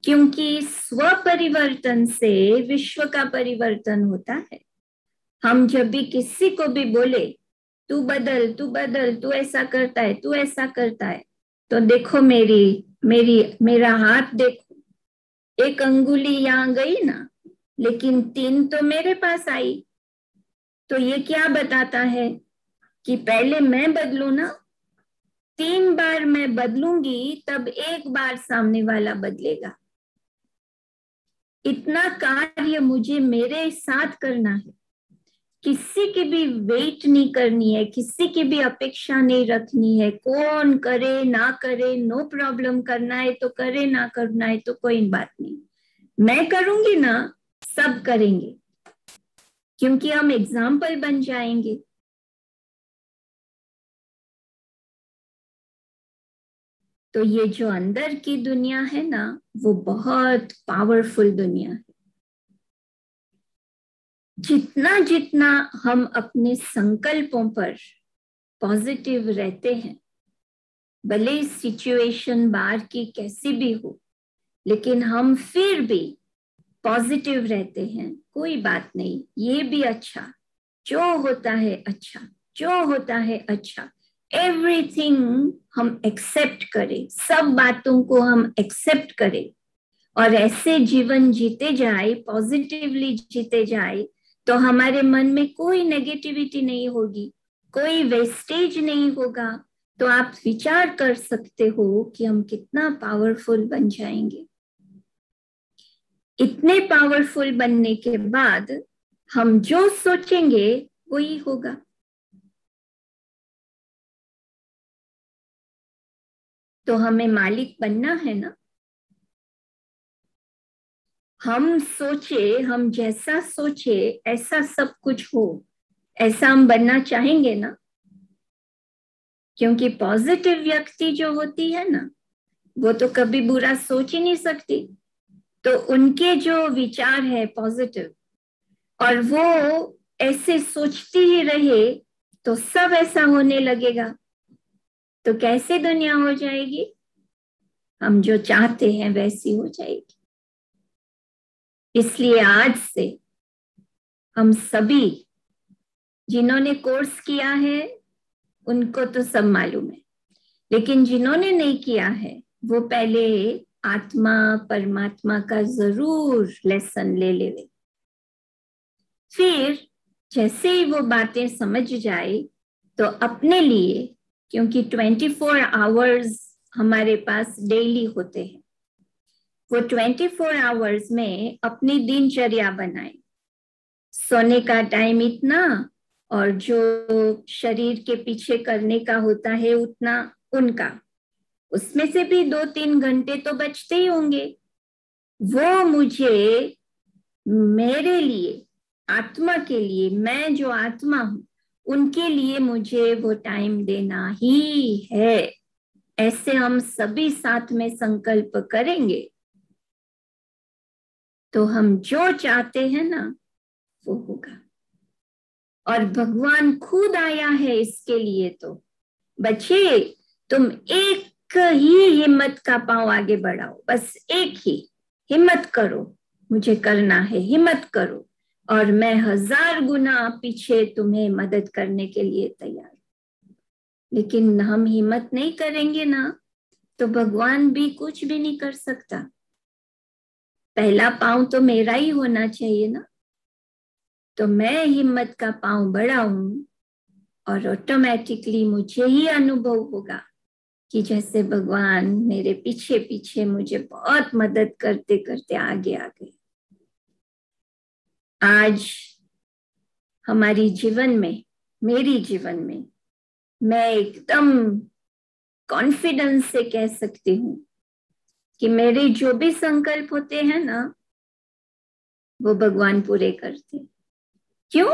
क्योंकि स्व परिवर्तन से विश्व का परिवर्तन होता है। हम जब भी किसी को भी बोले तू बदल, तू ऐसा करता है, तू ऐसा करता है, तो देखो मेरा हाथ देखो, एक अंगुली यहाँ गई ना, लेकिन 3 तो मेरे पास आई। तो ये क्या बताता है कि पहले मैं बदलू ना, 3 बार मैं बदलूंगी तब 1 बार सामने वाला बदलेगा। इतना कार्य मुझे मेरे साथ करना है। किसी की भी वेट नहीं करनी है, किसी की भी अपेक्षा नहीं रखनी है। कौन करे ना करे, नो प्रॉब्लम। करना है तो करे, ना करना है तो कोई बात नहीं। मैं करूंगी ना, सब करेंगे, क्योंकि हम एग्जाम्पल बन जाएंगे। तो ये जो अंदर की दुनिया है ना, वो बहुत पावरफुल दुनिया है। जितना जितना हम अपने संकल्पों पर पॉजिटिव रहते हैं, भले सिचुएशन बाहर की कैसी भी हो, लेकिन हम फिर भी पॉजिटिव रहते हैं, कोई बात नहीं, ये भी अच्छा, जो होता है अच्छा, जो होता है अच्छा, एवरीथिंग हम एक्सेप्ट करें, सब बातों को हम एक्सेप्ट करें और ऐसे जीवन जीते जाए, पॉजिटिवली जीते जाए, तो हमारे मन में कोई नेगेटिविटी नहीं होगी, कोई वेस्टेज नहीं होगा। तो आप विचार कर सकते हो कि हम कितना पावरफुल बन जाएंगे। इतने पावरफुल बनने के बाद हम जो सोचेंगे वही होगा। तो हमें मालिक बनना है ना। हम सोचे, हम जैसा सोचे ऐसा सब कुछ हो, ऐसा हम बनना चाहेंगे ना। क्योंकि पॉजिटिव व्यक्ति जो होती है ना, वो तो कभी बुरा सोच ही नहीं सकती। तो उनके जो विचार है पॉजिटिव, और वो ऐसे सोचती ही रहे तो सब ऐसा होने लगेगा, तो कैसे दुनिया हो जाएगी? हम जो चाहते हैं वैसी हो जाएगी। इसलिए आज से हम सभी, जिन्होंने कोर्स किया है उनको तो सब मालूम है, लेकिन जिन्होंने नहीं किया है वो पहले आत्मा परमात्मा का जरूर लेसन ले ले। फिर जैसे ही वो बातें समझ जाए तो अपने लिए, क्योंकि 24 आवर्स हमारे पास डेली होते हैं, वो 24 आवर्स में अपनी दिनचर्या बनाए। सोने का टाइम इतना और जो शरीर के पीछे करने का होता है उतना उनका, उसमें से भी 2-3 घंटे तो बचते ही होंगे। वो मुझे, मेरे लिए, आत्मा के लिए, मैं जो आत्मा हूं उनके लिए मुझे वो टाइम देना ही है। ऐसे हम सभी साथ में संकल्प करेंगे तो हम जो चाहते हैं ना वो होगा। और भगवान खुद आया है इसके लिए। तो बच्चे, तुम एक ही हिम्मत का पांव आगे बढ़ाओ, बस एक ही हिम्मत करो, मुझे करना है, हिम्मत करो, और मैं 1000 गुना पीछे तुम्हें मदद करने के लिए तैयार। लेकिन हम हिम्मत नहीं करेंगे ना तो भगवान भी कुछ भी नहीं कर सकता। पहला पांव तो मेरा ही होना चाहिए ना। तो मैं हिम्मत का पांव बढ़ाऊं और ऑटोमेटिकली मुझे ही अनुभव होगा कि जैसे भगवान मेरे पीछे पीछे मुझे बहुत मदद करते करते आगे आ गए। आज हमारी जीवन में, मेरी जीवन में, मैं एकदम कॉन्फिडेंस से कह सकती हूँ कि मेरे जो भी संकल्प होते हैं ना वो भगवान पूरे करते। क्यों?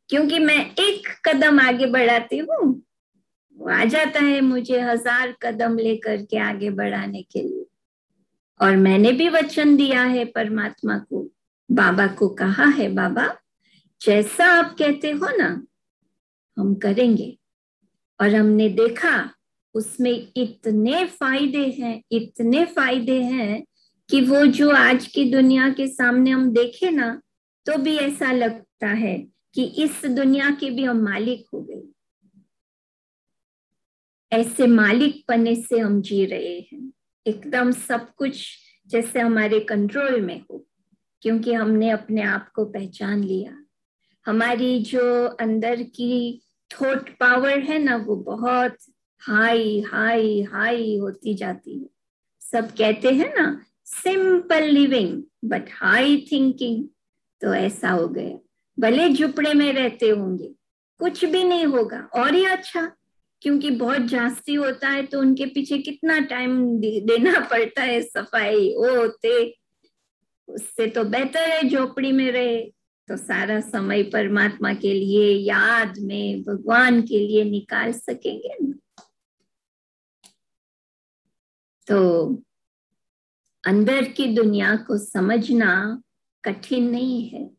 क्योंकि मैं एक कदम आगे बढ़ाती हूँ, वो आ जाता है मुझे 1000 कदम लेकर के आगे बढ़ाने के लिए। और मैंने भी वचन दिया है परमात्मा को, बाबा को कहा है, बाबा जैसा आप कहते हो ना हम करेंगे। और हमने देखा उसमें इतने फायदे हैं, इतने फायदे हैं कि वो जो आज की दुनिया के सामने हम देखे ना तो भी ऐसा लगता है कि इस दुनिया के भी हम मालिक हो गए। ऐसे मालिक पने से हम जी रहे हैं, एकदम सब कुछ जैसे हमारे कंट्रोल में हो, क्योंकि हमने अपने आप को पहचान लिया। हमारी जो अंदर की थॉट पावर है ना वो बहुत हाई हाई हाई होती जाती है। सब कहते हैं ना simple living but high thinking, तो ऐसा हो गया। भले झुपड़े में रहते होंगे कुछ भी नहीं होगा, और ही अच्छा, क्योंकि बहुत जास्ती होता है तो उनके पीछे कितना टाइम देना पड़ता है, सफाई होते, उससे तो बेहतर है झोपड़ी में रहे तो सारा समय परमात्मा के लिए, याद में भगवान के लिए निकाल सकेंगे ना। तो अंदर की दुनिया को समझना कठिन नहीं है।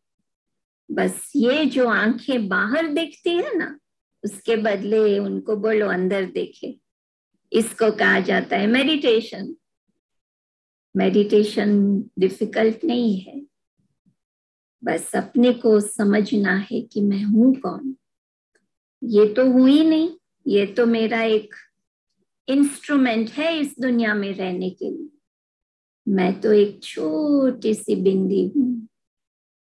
बस ये जो आंखें बाहर देखती है ना उसके बदले उनको बोलो अंदर देखे। इसको कहा जाता है मेडिटेशन। मेडिटेशन डिफिकल्ट नहीं है, बस अपने को समझना है कि मैं हूं कौन। ये तो हूं ही नहीं, ये तो मेरा एक इंस्ट्रूमेंट है इस दुनिया में रहने के लिए। मैं तो एक छोटी सी बिंदी हूं,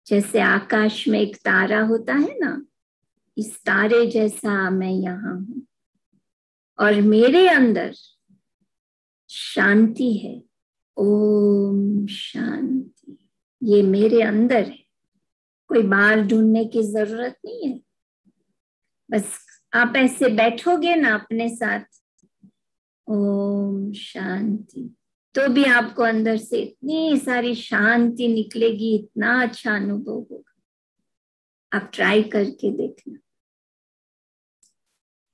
जैसे आकाश में एक तारा होता है ना, इस तारे जैसा मैं यहाँ हूं। और मेरे अंदर शांति है, ओम शांति, ये मेरे अंदर है, कोई बाहर ढूंढने की जरूरत नहीं है। बस आप ऐसे बैठोगे ना अपने साथ, ओम शांति, तो भी आपको अंदर से इतनी सारी शांति निकलेगी, इतना अच्छा अनुभव होगा। आप ट्राई करके देखना।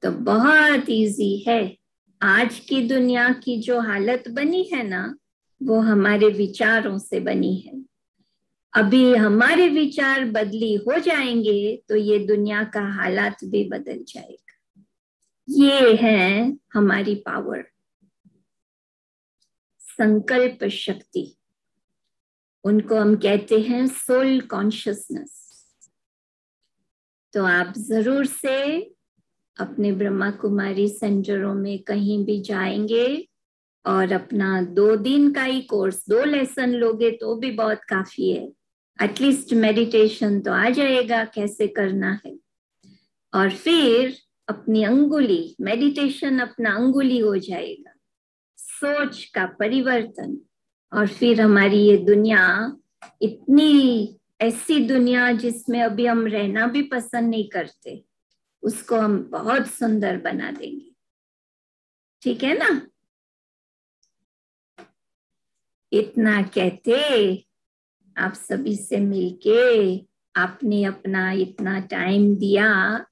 तो बहुत इजी है। आज की दुनिया की जो हालत बनी है ना वो हमारे विचारों से बनी है। अभी हमारे विचार बदली हो जाएंगे तो ये दुनिया का हालात भी बदल जाएगा। ये है हमारी पावर, संकल्प शक्ति। उनको हम कहते हैं सोल कॉन्शियसनेस। तो आप जरूर से अपने ब्रह्मा कुमारी सेंटरों में कहीं भी जाएंगे और अपना 2 दिन का ही कोर्स 2 लेसन लोगे तो भी बहुत काफी है। एटलीस्ट मेडिटेशन तो आ जाएगा कैसे करना है। और फिर अपनी अंगुली, मेडिटेशन अपना अंगुली हो जाएगा, सोच का परिवर्तन। और फिर हमारी ये दुनिया, इतनी ऐसी दुनिया जिसमें अभी हम रहना भी पसंद नहीं करते, उसको हम बहुत सुंदर बना देंगे। ठीक है ना? इतना कहते आप सभी से मिलके आपने अपना इतना टाइम दिया,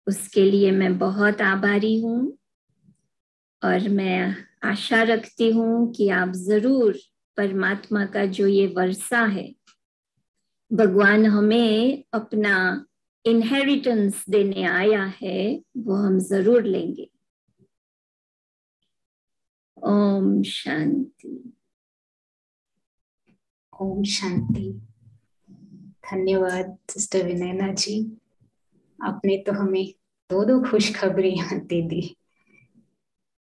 उसके लिए मैं बहुत आभारी हूँ। और मैं आशा रखती हूँ कि आप जरूर परमात्मा का जो ये वर्षा है, भगवान हमें अपना इनहेरिटेंस देने आया है, वो हम जरूर लेंगे। ओम शांति। ओम शांति। धन्यवाद सिस्टर विनयना जी, आपने तो हमें 2 खुशखबरियां दे दी।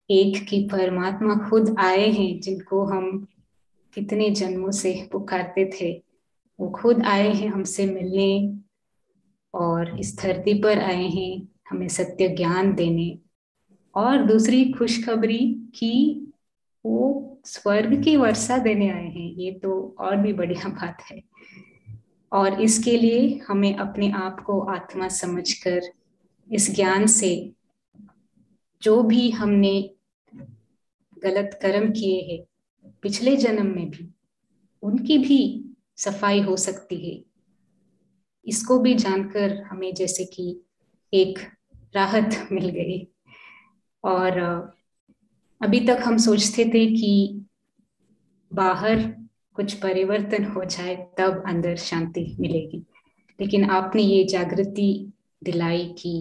एक कि परमात्मा खुद आए हैं, जिनको हम कितने जन्मों से पुकारते थे, वो खुद आए हैं हमसे मिलने और इस धरती पर आए हैं हमें सत्य ज्ञान देने। और दूसरी खुशखबरी कि वो स्वर्ग की वर्षा देने आए हैं, ये तो और भी बढ़िया बात है। और इसके लिए हमें अपने आप को आत्मा समझकर इस ज्ञान से जो भी हमने गलत कर्म किए हैं पिछले जन्म में भी, उनकी भी सफाई हो सकती है। इसको भी जानकर हमें जैसे कि एक राहत मिल गई। और अभी तक हम सोचते थे कि बाहर कुछ परिवर्तन हो जाए तब अंदर शांति मिलेगी, लेकिन आपने ये जागृति दिलाई कि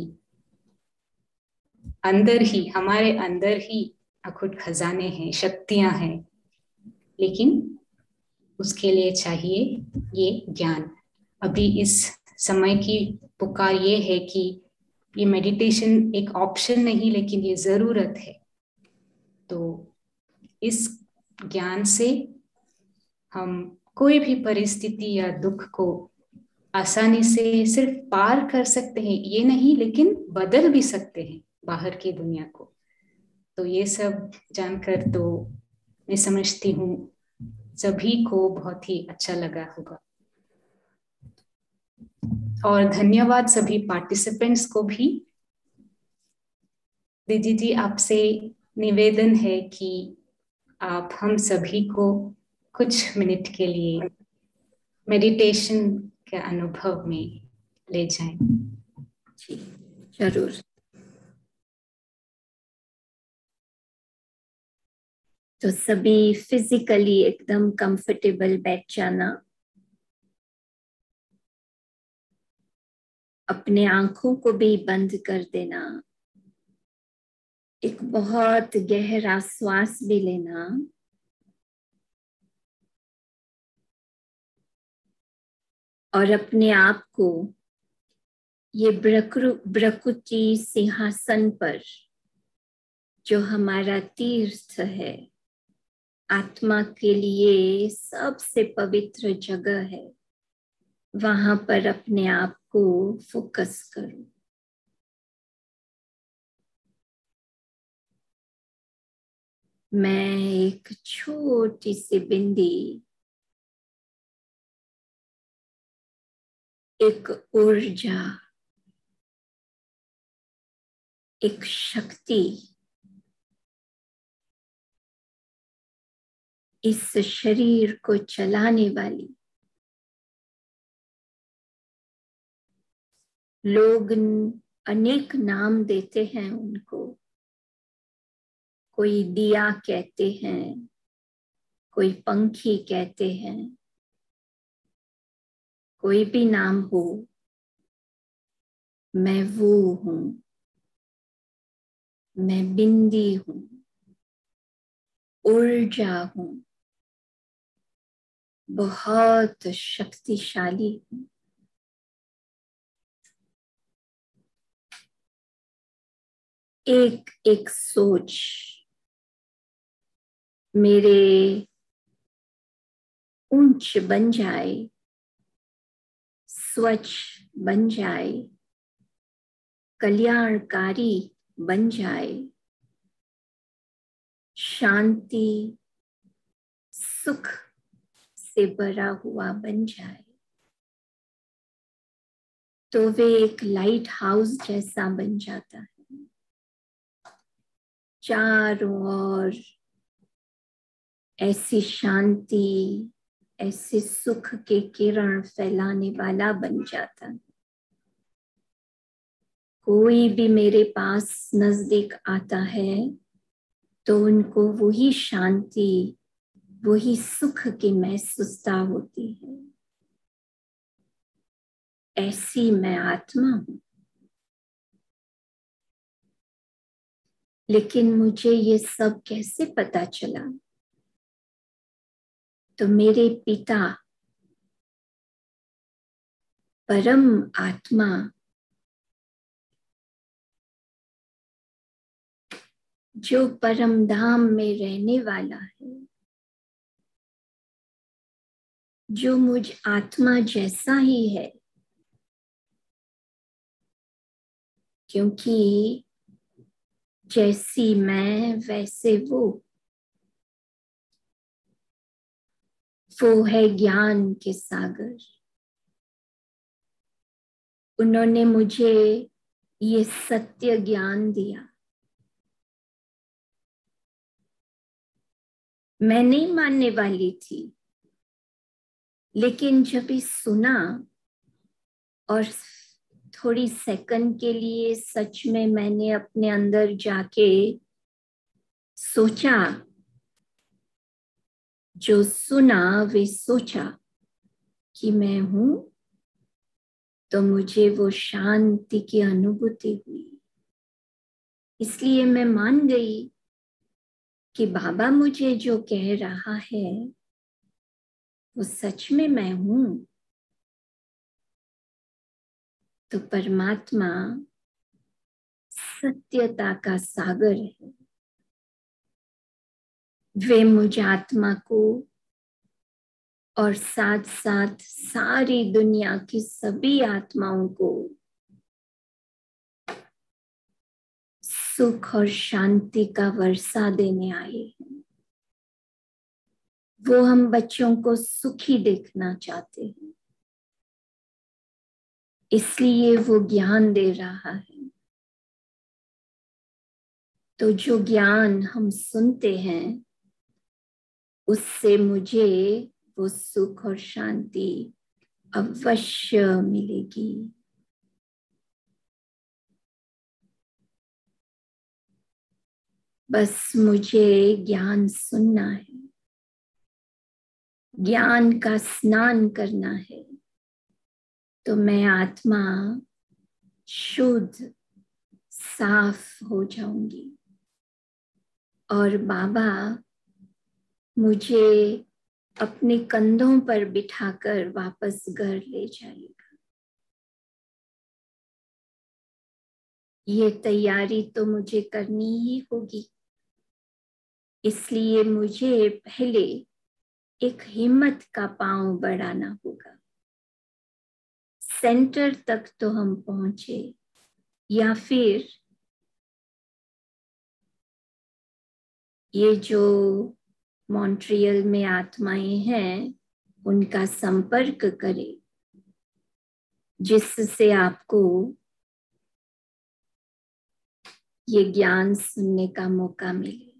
अंदर ही, हमारे अंदर ही अखुट खजाने हैं, शक्तियां हैं, लेकिन उसके लिए चाहिए ये ज्ञान। अभी इस समय की पुकार ये है कि ये मेडिटेशन एक ऑप्शन नहीं, लेकिन ये जरूरत है। तो इस ज्ञान से हम कोई भी परिस्थिति या दुख को आसानी से सिर्फ पार कर सकते हैं, ये नहीं, लेकिन बदल भी सकते हैं बाहर की दुनिया को। तो ये सब जानकर तो मैं समझती हूँ सभी को बहुत ही अच्छा लगा होगा। और धन्यवाद सभी पार्टिसिपेंट्स को भी। दीदी जी, आपसे निवेदन है कि आप हम सभी को कुछ मिनट के लिए मेडिटेशन के अनुभव में ले जाएं। जी जरूर। तो सभी फिजिकली एकदम कंफर्टेबल बैठ जाना। अपने आंखों को भी बंद कर देना। एक बहुत गहरा श्वास भी लेना। और अपने आप को ये प्रकृति सिंहासन पर, जो हमारा तीर्थ है, आत्मा के लिए सबसे पवित्र जगह है, वहां पर अपने आप को फोकस करो। मैं एक छोटी सी बिंदी, एक ऊर्जा, एक शक्ति इस शरीर को चलाने वाली। लोग अनेक नाम देते हैं उनको। कोई दिया कहते हैं, कोई पंखी कहते हैं, कोई भी नाम हो, मैं वो हूं, मैं बिंदी हूं, ऊर्जा हूं, बहुत शक्तिशाली हूं। एक एक सोच मेरे ऊंच बन जाए, स्वच्छ बन जाए, कल्याणकारी बन जाए, शांति सुख से भरा हुआ बन जाए, तो वे एक लाइट हाउस जैसा बन जाता है। चारों ओर ऐसी शांति, ऐसे सुख के किरण फैलाने वाला बन जाता है। कोई भी मेरे पास नजदीक आता है तो उनको वही शांति, वही सुख की महसूसता होती है। ऐसी मैं आत्मा हूं। लेकिन मुझे ये सब कैसे पता चला? तो मेरे पिता परम आत्मा जो परम धाम में रहने वाला है, जो मुझ आत्मा जैसा ही है, क्योंकि जैसी मैं वैसे वो है ज्ञान के सागर। उन्होंने मुझे ये सत्य ज्ञान दिया। मैं नहीं मानने वाली थी, लेकिन जब ये सुना और थोड़ी सेकंड के लिए सच में मैंने अपने अंदर जाके सोचा, जो सुना वे सोचा कि मैं हूं, तो मुझे वो शांति की अनुभूति हुई। इसलिए मैं मान गई कि बाबा मुझे जो कह रहा है वो सच में मैं हूं। तो परमात्मा सत्यता का सागर है। वे मुझ आत्मा को और साथ साथ सारी दुनिया की सभी आत्माओं को सुख और शांति का वर्षा देने आए हैं। वो हम बच्चों को सुखी देखना चाहते हैं, इसलिए वो ज्ञान दे रहा है। तो जो ज्ञान हम सुनते हैं उससे मुझे वो सुख और शांति अवश्य मिलेगी। बस मुझे ज्ञान सुनना है, ज्ञान का स्नान करना है, तो मैं आत्मा शुद्ध साफ हो जाऊंगी और बाबा मुझे अपने कंधों पर बिठाकर वापस घर ले जाएगा। ये तैयारी तो मुझे करनी ही होगी। इसलिए मुझे पहले एक हिम्मत का पांव बढ़ाना होगा। सेंटर तक तो हम पहुंचे, या फिर ये जो मॉन्ट्रियल में आत्माएं हैं उनका संपर्क करें, जिससे आपको ये ज्ञान सुनने का मौका मिले।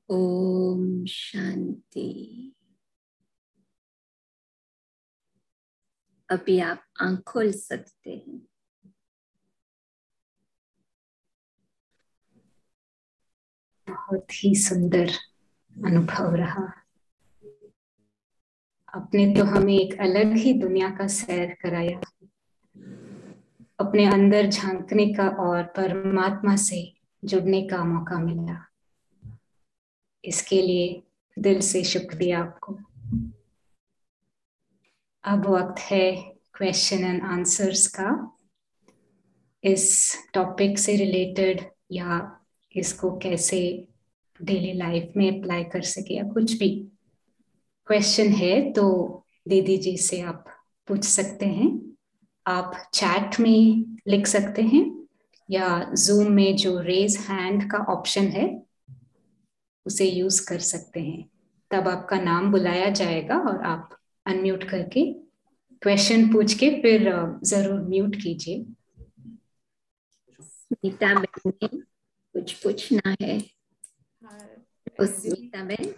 ओम शांति। अभी आप आंख खोल सकते हैं। बहुत ही सुंदर अनुभव रहा। आपने तो हमें एक अलग ही दुनिया का सैर कराया, अपने अंदर झांकने का और परमात्मा से जुड़ने का मौका मिला। इसके लिए दिल से शुक्रिया आपको। अब वक्त है क्वेश्चन एंड आंसर्स का। इस टॉपिक से रिलेटेड या इसको कैसे डेली लाइफ में अप्लाई कर सके या कुछ भी क्वेश्चन है तो दीदी जी से आप पूछ सकते हैं। आप चैट में लिख सकते हैं या जूम में जो रेज हैंड का ऑप्शन है उसे यूज कर सकते हैं। तब आपका नाम बुलाया जाएगा और आप अनम्यूट करके क्वेश्चन पूछ के फिर जरूर म्यूट कीजिए। स्मिता बहन ने कुछ पूछना है। स्मिता बहन।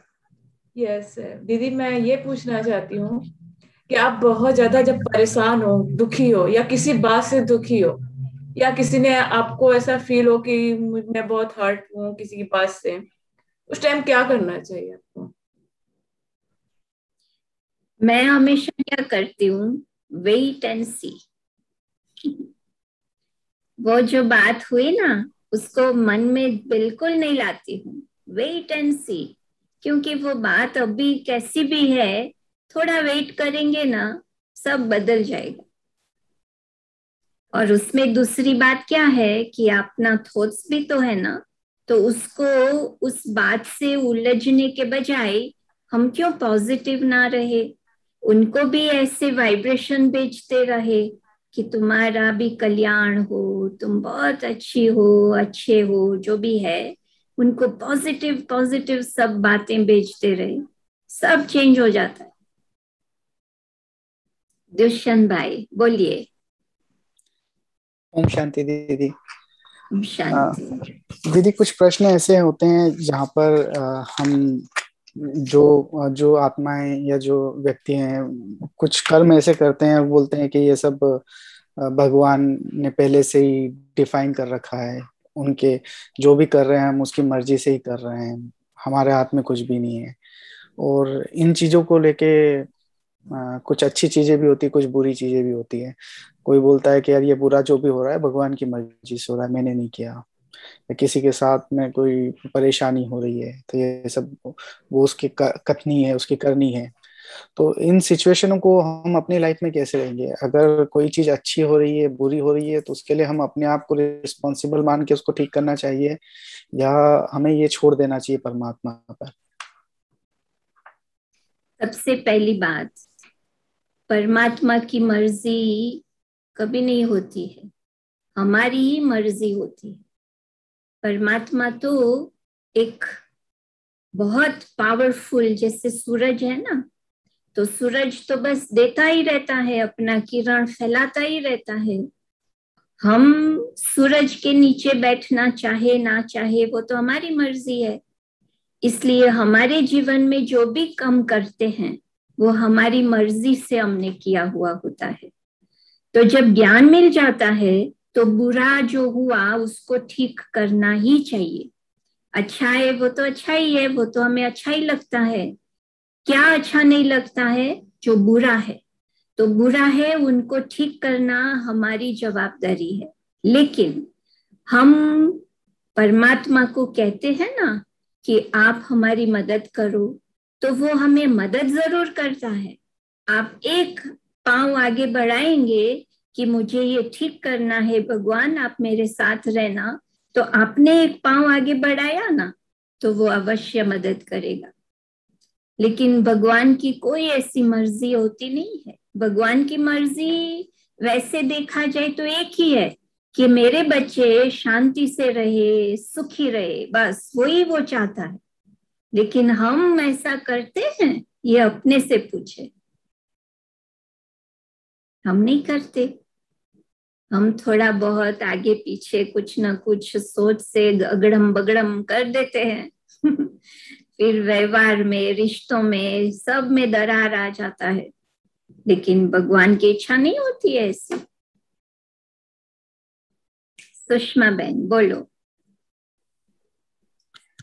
यस दीदी, मैं ये पूछना चाहती हूँ कि आप बहुत ज्यादा जब परेशान हो, दुखी हो, या किसी बात से दुखी हो, या किसी ने आपको ऐसा फील हो कि मैं बहुत हर्ट हूँ किसी की बात से, उस टाइम क्या करना चाहिए आपको? मैं हमेशा क्या करती हूँ, वेट एंड सी। वो जो बात हुई ना उसको मन में बिल्कुल नहीं लाती हूँ, वेट एंड सी। क्योंकि वो बात अभी कैसी भी है, थोड़ा वेट करेंगे ना सब बदल जाएगा। और उसमें दूसरी बात क्या है कि अपना थॉट्स भी तो है ना, तो उसको उस बात से उलझने के बजाय हम क्यों पॉजिटिव ना रहे, उनको भी ऐसे वाइब्रेशन भेजते रहे कि तुम्हारा भी कल्याण हो, तुम बहुत अच्छी हो, अच्छे हो, जो भी है उनको पॉजिटिव पॉजिटिव सब बातें भेजते रहे, सब चेंज हो जाता है। दुष्यंत भाई बोलिए। ओम शांति दीदी। ओम शांति। दीदी कुछ प्रश्न ऐसे होते हैं जहाँ पर हम जो जो आत्माएं या जो व्यक्ति हैं कुछ कर्म ऐसे करते हैं, बोलते हैं कि ये सब भगवान ने पहले से ही डिफाइन कर रखा है, उनके जो भी कर रहे हैं हम उसकी मर्जी से ही कर रहे हैं, हमारे हाथ में कुछ भी नहीं है। और इन चीजों को लेके कुछ अच्छी चीजें भी होती है, कुछ बुरी चीजें भी होती है। कोई बोलता है कि यार ये बुरा जो भी हो रहा है भगवान की मर्जी से हो रहा है, मैंने नहीं किया। या किसी के साथ में कोई परेशानी हो रही है तो ये सब वो उसकी कथनी है, उसकी करनी है। तो इन सिचुएशनों को हम अपनी लाइफ में कैसे रहेंगे? अगर कोई चीज अच्छी हो रही है, बुरी हो रही है, तो उसके लिए हम अपने आप को रिस्पॉन्सिबल मान के उसको ठीक करना चाहिए या हमें ये छोड़ देना चाहिए परमात्मा पर? सबसे पहली बात, परमात्मा की मर्जी कभी नहीं होती है, हमारी ही मर्जी होती है। परमात्मा तो एक बहुत पावरफुल, जैसे सूरज है ना, तो सूरज तो बस देता ही रहता है, अपना किरण फैलाता ही रहता है। हम सूरज के नीचे बैठना चाहे ना चाहे वो तो हमारी मर्जी है। इसलिए हमारे जीवन में जो भी काम करते हैं वो हमारी मर्जी से हमने किया हुआ होता है। तो जब ज्ञान मिल जाता है तो बुरा जो हुआ उसको ठीक करना ही चाहिए। अच्छा है वो तो अच्छा ही है, वो तो हमें अच्छा ही लगता है। क्या अच्छा नहीं लगता है? जो बुरा है, तो बुरा है उनको ठीक करना हमारी जवाबदारी है। लेकिन हम परमात्मा को कहते हैं ना कि आप हमारी मदद करो, तो वो हमें मदद जरूर करता है। आप एक पांव आगे बढ़ाएंगे कि मुझे ये ठीक करना है भगवान, आप मेरे साथ रहना, तो आपने एक पांव आगे बढ़ाया ना, तो वो अवश्य मदद करेगा। लेकिन भगवान की कोई ऐसी मर्जी होती नहीं है। भगवान की मर्जी वैसे देखा जाए तो एक ही है कि मेरे बच्चे शांति से रहे, सुखी रहे, बस वही वो चाहता है। लेकिन हम ऐसा करते हैं? ये अपने से पूछे, हम नहीं करते। हम थोड़ा बहुत आगे पीछे कुछ ना कुछ सोच से अगड़म बगड़म कर देते हैं। फिर व्यवहार में, रिश्तों में, सब में दरार आ जाता है। लेकिन भगवान की इच्छा नहीं होती है ऐसी। सुषमा बहन बोलो।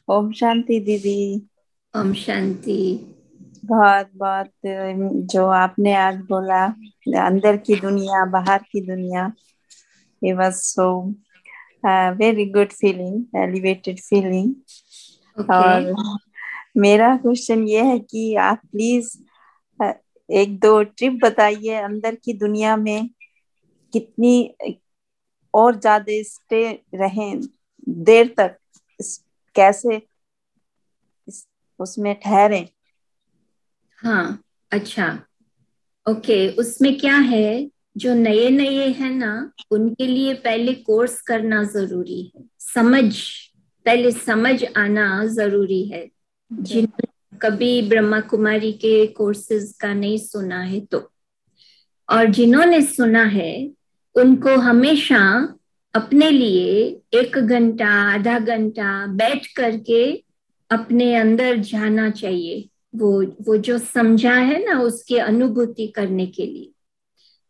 ओम शांति दीदी। ओम शांति। बहुत बहुत जो आपने आज बोला, अंदर की दुनिया बाहर की दुनिया, it was so very good feeling, elevated feeling। और मेरा क्वेश्चन ये है कि आप प्लीज एक दो ट्रिप बताइए अंदर की दुनिया में कितनी और ज्यादा स्टे रहें, देर तक कैसे उसमें ठहरे। हाँ, अच्छा, ओके। उसमें क्या है, जो नए नए हैं ना, उनके लिए पहले कोर्स करना जरूरी है। पहले समझ आना जरूरी है। जिन्होंने कभी ब्रह्मा कुमारी के कोर्सेज का नहीं सुना है तो, और जिन्होंने सुना है उनको हमेशा अपने लिए 1 घंटा, आधा घंटा बैठ करके अपने अंदर जाना चाहिए। वो जो समझा है ना, उसकी अनुभूति करने के लिए।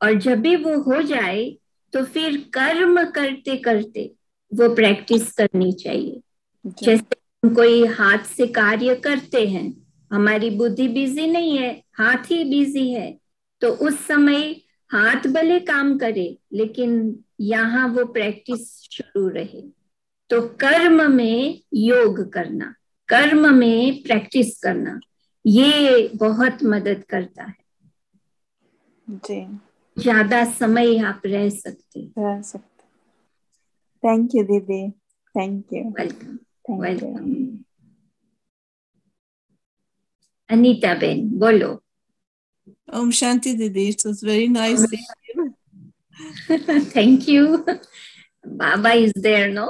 और जब भी वो हो जाए तो फिर कर्म करते करते वो प्रैक्टिस करनी चाहिए। जैसे हम कोई हाथ से कार्य करते हैं, हमारी बुद्धि बिजी नहीं है, हाथ ही बिजी है, तो उस समय हाथ भले काम करे, लेकिन यहाँ वो प्रैक्टिस शुरू रहे। तो कर्म में योग करना, कर्म में प्रैक्टिस करना, ये बहुत मदद करता है जी। ज्यादा समय आप रह सकते। थैंक यू दीदी, thank you. Welcome, welcome. Anita Ben बोलो। Om Shanti Didi, it was very nice seeing you. Thank you. Baba is there, no?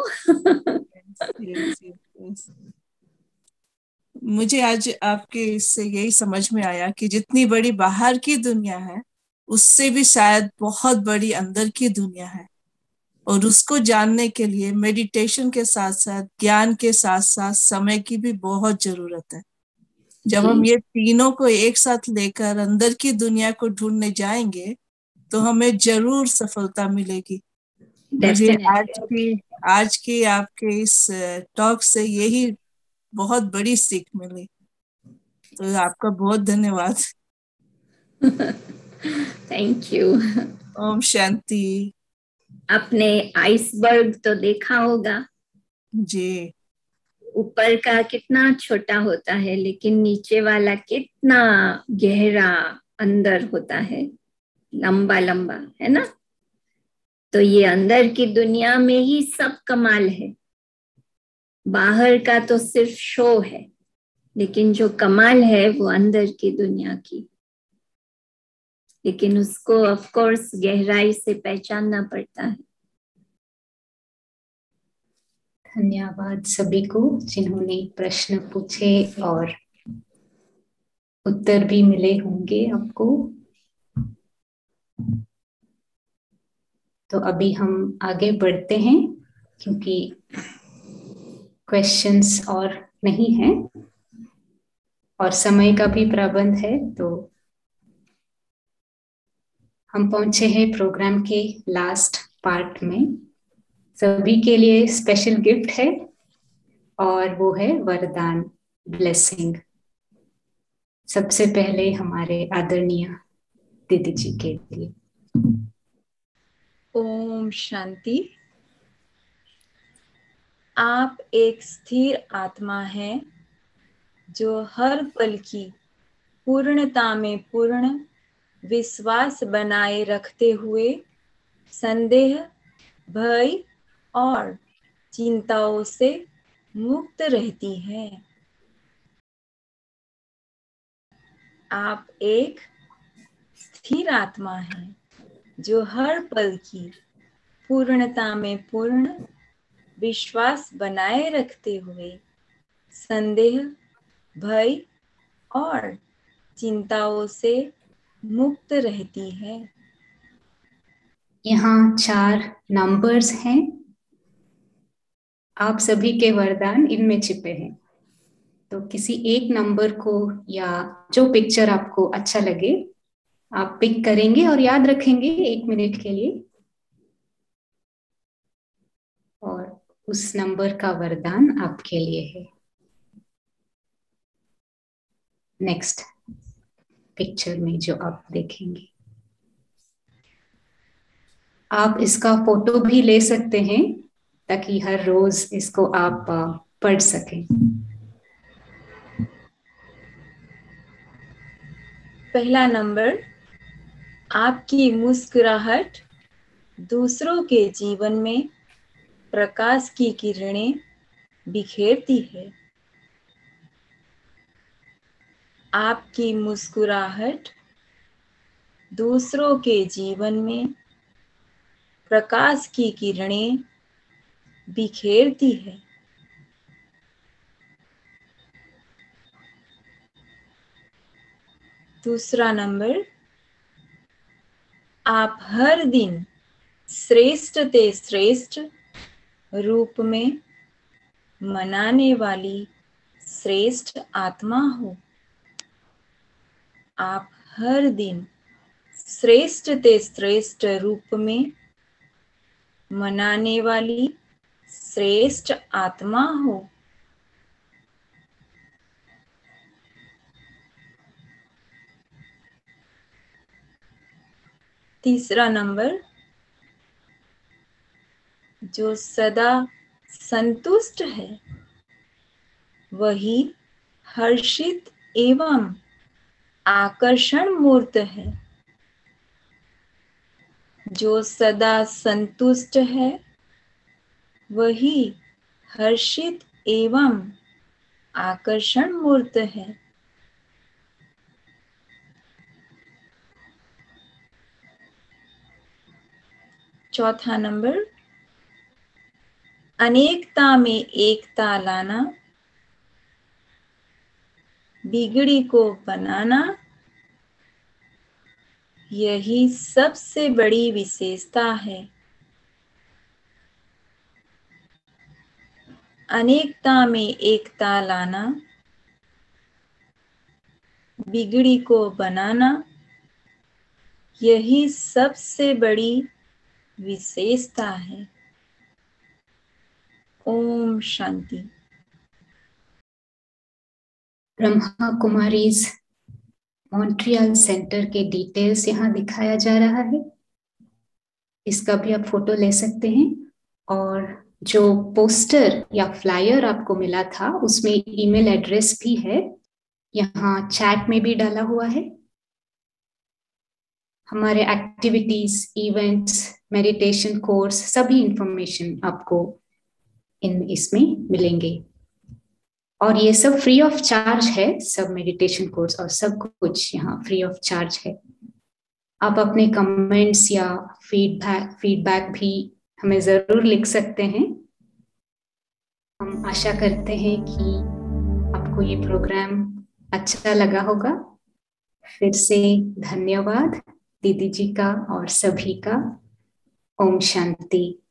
yes. मुझे आज आपके इससे यही समझ में आया कि जितनी बड़ी बाहर की दुनिया है, उससे भी शायद बहुत बड़ी अंदर की दुनिया है। और उसको जानने के लिए मेडिटेशन के साथ साथ, ज्ञान के साथ साथ समय की भी बहुत जरूरत है। जब हम ये तीनों को एक साथ लेकर अंदर की दुनिया को ढूंढने जाएंगे तो हमें जरूर सफलता मिलेगी। मुझे आज की आपके इस टॉक से यही बहुत बड़ी सीख मिली, तो आपका बहुत धन्यवाद। Thank you. ओम शांति। आपने आइसबर्ग तो देखा होगा जी। ऊपर का कितना छोटा होता है, लेकिन नीचे वाला कितना गहरा अंदर होता है, लंबा लंबा, है ना? तो ये अंदर की दुनिया में ही सब कमाल है। बाहर का तो सिर्फ शो है, लेकिन जो कमाल है वो अंदर की दुनिया की। लेकिन उसको ऑफ कोर्स गहराई से पहचानना पड़ता है। धन्यवाद सभी को जिन्होंने प्रश्न पूछे और उत्तर भी मिले होंगे आपको। तो अभी हम आगे बढ़ते हैं क्योंकि क्वेश्चंस और नहीं है और समय का भी प्रबंध है। तो हम पहुंचे हैं प्रोग्राम के लास्ट पार्ट में। सभी के लिए स्पेशल गिफ्ट है और वो है वरदान, ब्लेसिंग। सबसे पहले हमारे आदरणीय दीदी जी के लिए। ओम शांति। आप एक स्थिर आत्मा हैं जो हर पल की पूर्णता में पूर्ण विश्वास बनाए रखते हुए संदेह, भय और चिंताओं से मुक्त रहती है। आप एक स्थिर आत्मा हैं जो हर पल की पूर्णता में पूर्ण विश्वास बनाए रखते हुए संदेह, भय और चिंताओं से मुक्त रहती है। यहाँ 4 नंबर्स हैं। आप सभी के वरदान इनमें छिपे हैं। तो किसी एक नंबर को या जो पिक्चर आपको अच्छा लगे आप पिक करेंगे और याद रखेंगे 1 मिनट के लिए, और उस नंबर का वरदान आपके लिए है। नेक्स्ट पिक्चर में जो आप देखेंगे। आप इसका फोटो भी ले सकते हैं ताकि हर रोज इसको आप पढ़ सकें। पहला नंबर, आपकी मुस्कुराहट दूसरों के जीवन में प्रकाश की किरणें बिखेरती है। आपकी मुस्कुराहट दूसरों के जीवन में प्रकाश की किरणें बिखेरती है। दूसरा नंबर, आप हर दिन श्रेष्ठ ते श्रेष्ठ रूप में मनाने वाली श्रेष्ठ आत्मा हो। आप हर दिन श्रेष्ठ ते श्रेष्ठ रूप में मनाने वाली श्रेष्ठ आत्मा हो। तीसरा नंबर, जो सदा संतुष्ट है वही हर्षित एवं आकर्षण मूर्त है। जो सदा संतुष्ट है वही हर्षित एवं आकर्षण मूर्त है। चौथा नंबर, अनेकता में एकता लाना, बिगड़ी को बनाना, यही सबसे बड़ी विशेषता है। अनेकता में एकता लाना, बिगड़ी को बनाना, यही सबसे बड़ी विशेषता है। ओम शांति। ब्रह्मा कुमारीज मॉन्ट्रियल सेंटर के डिटेल्स यहाँ दिखाया जा रहा है। इसका भी आप फोटो ले सकते हैं। और जो पोस्टर या फ्लायर आपको मिला था उसमें ईमेल एड्रेस भी है, यहाँ चैट में भी डाला हुआ है। हमारे एक्टिविटीज, इवेंट्स, मेडिटेशन कोर्स, सभी इंफॉर्मेशन आपको इसमें मिलेंगे। और ये सब फ्री ऑफ चार्ज है, सब मेडिटेशन कोर्स और सब कुछ यहाँ फ्री ऑफ चार्ज है। आप अपने कमेंट्स या फीडबैक भी हमें जरूर लिख सकते हैं। हम आशा करते हैं कि आपको ये प्रोग्राम अच्छा लगा होगा। फिर से धन्यवाद दीदी जी का और सभी का। ओम शांति।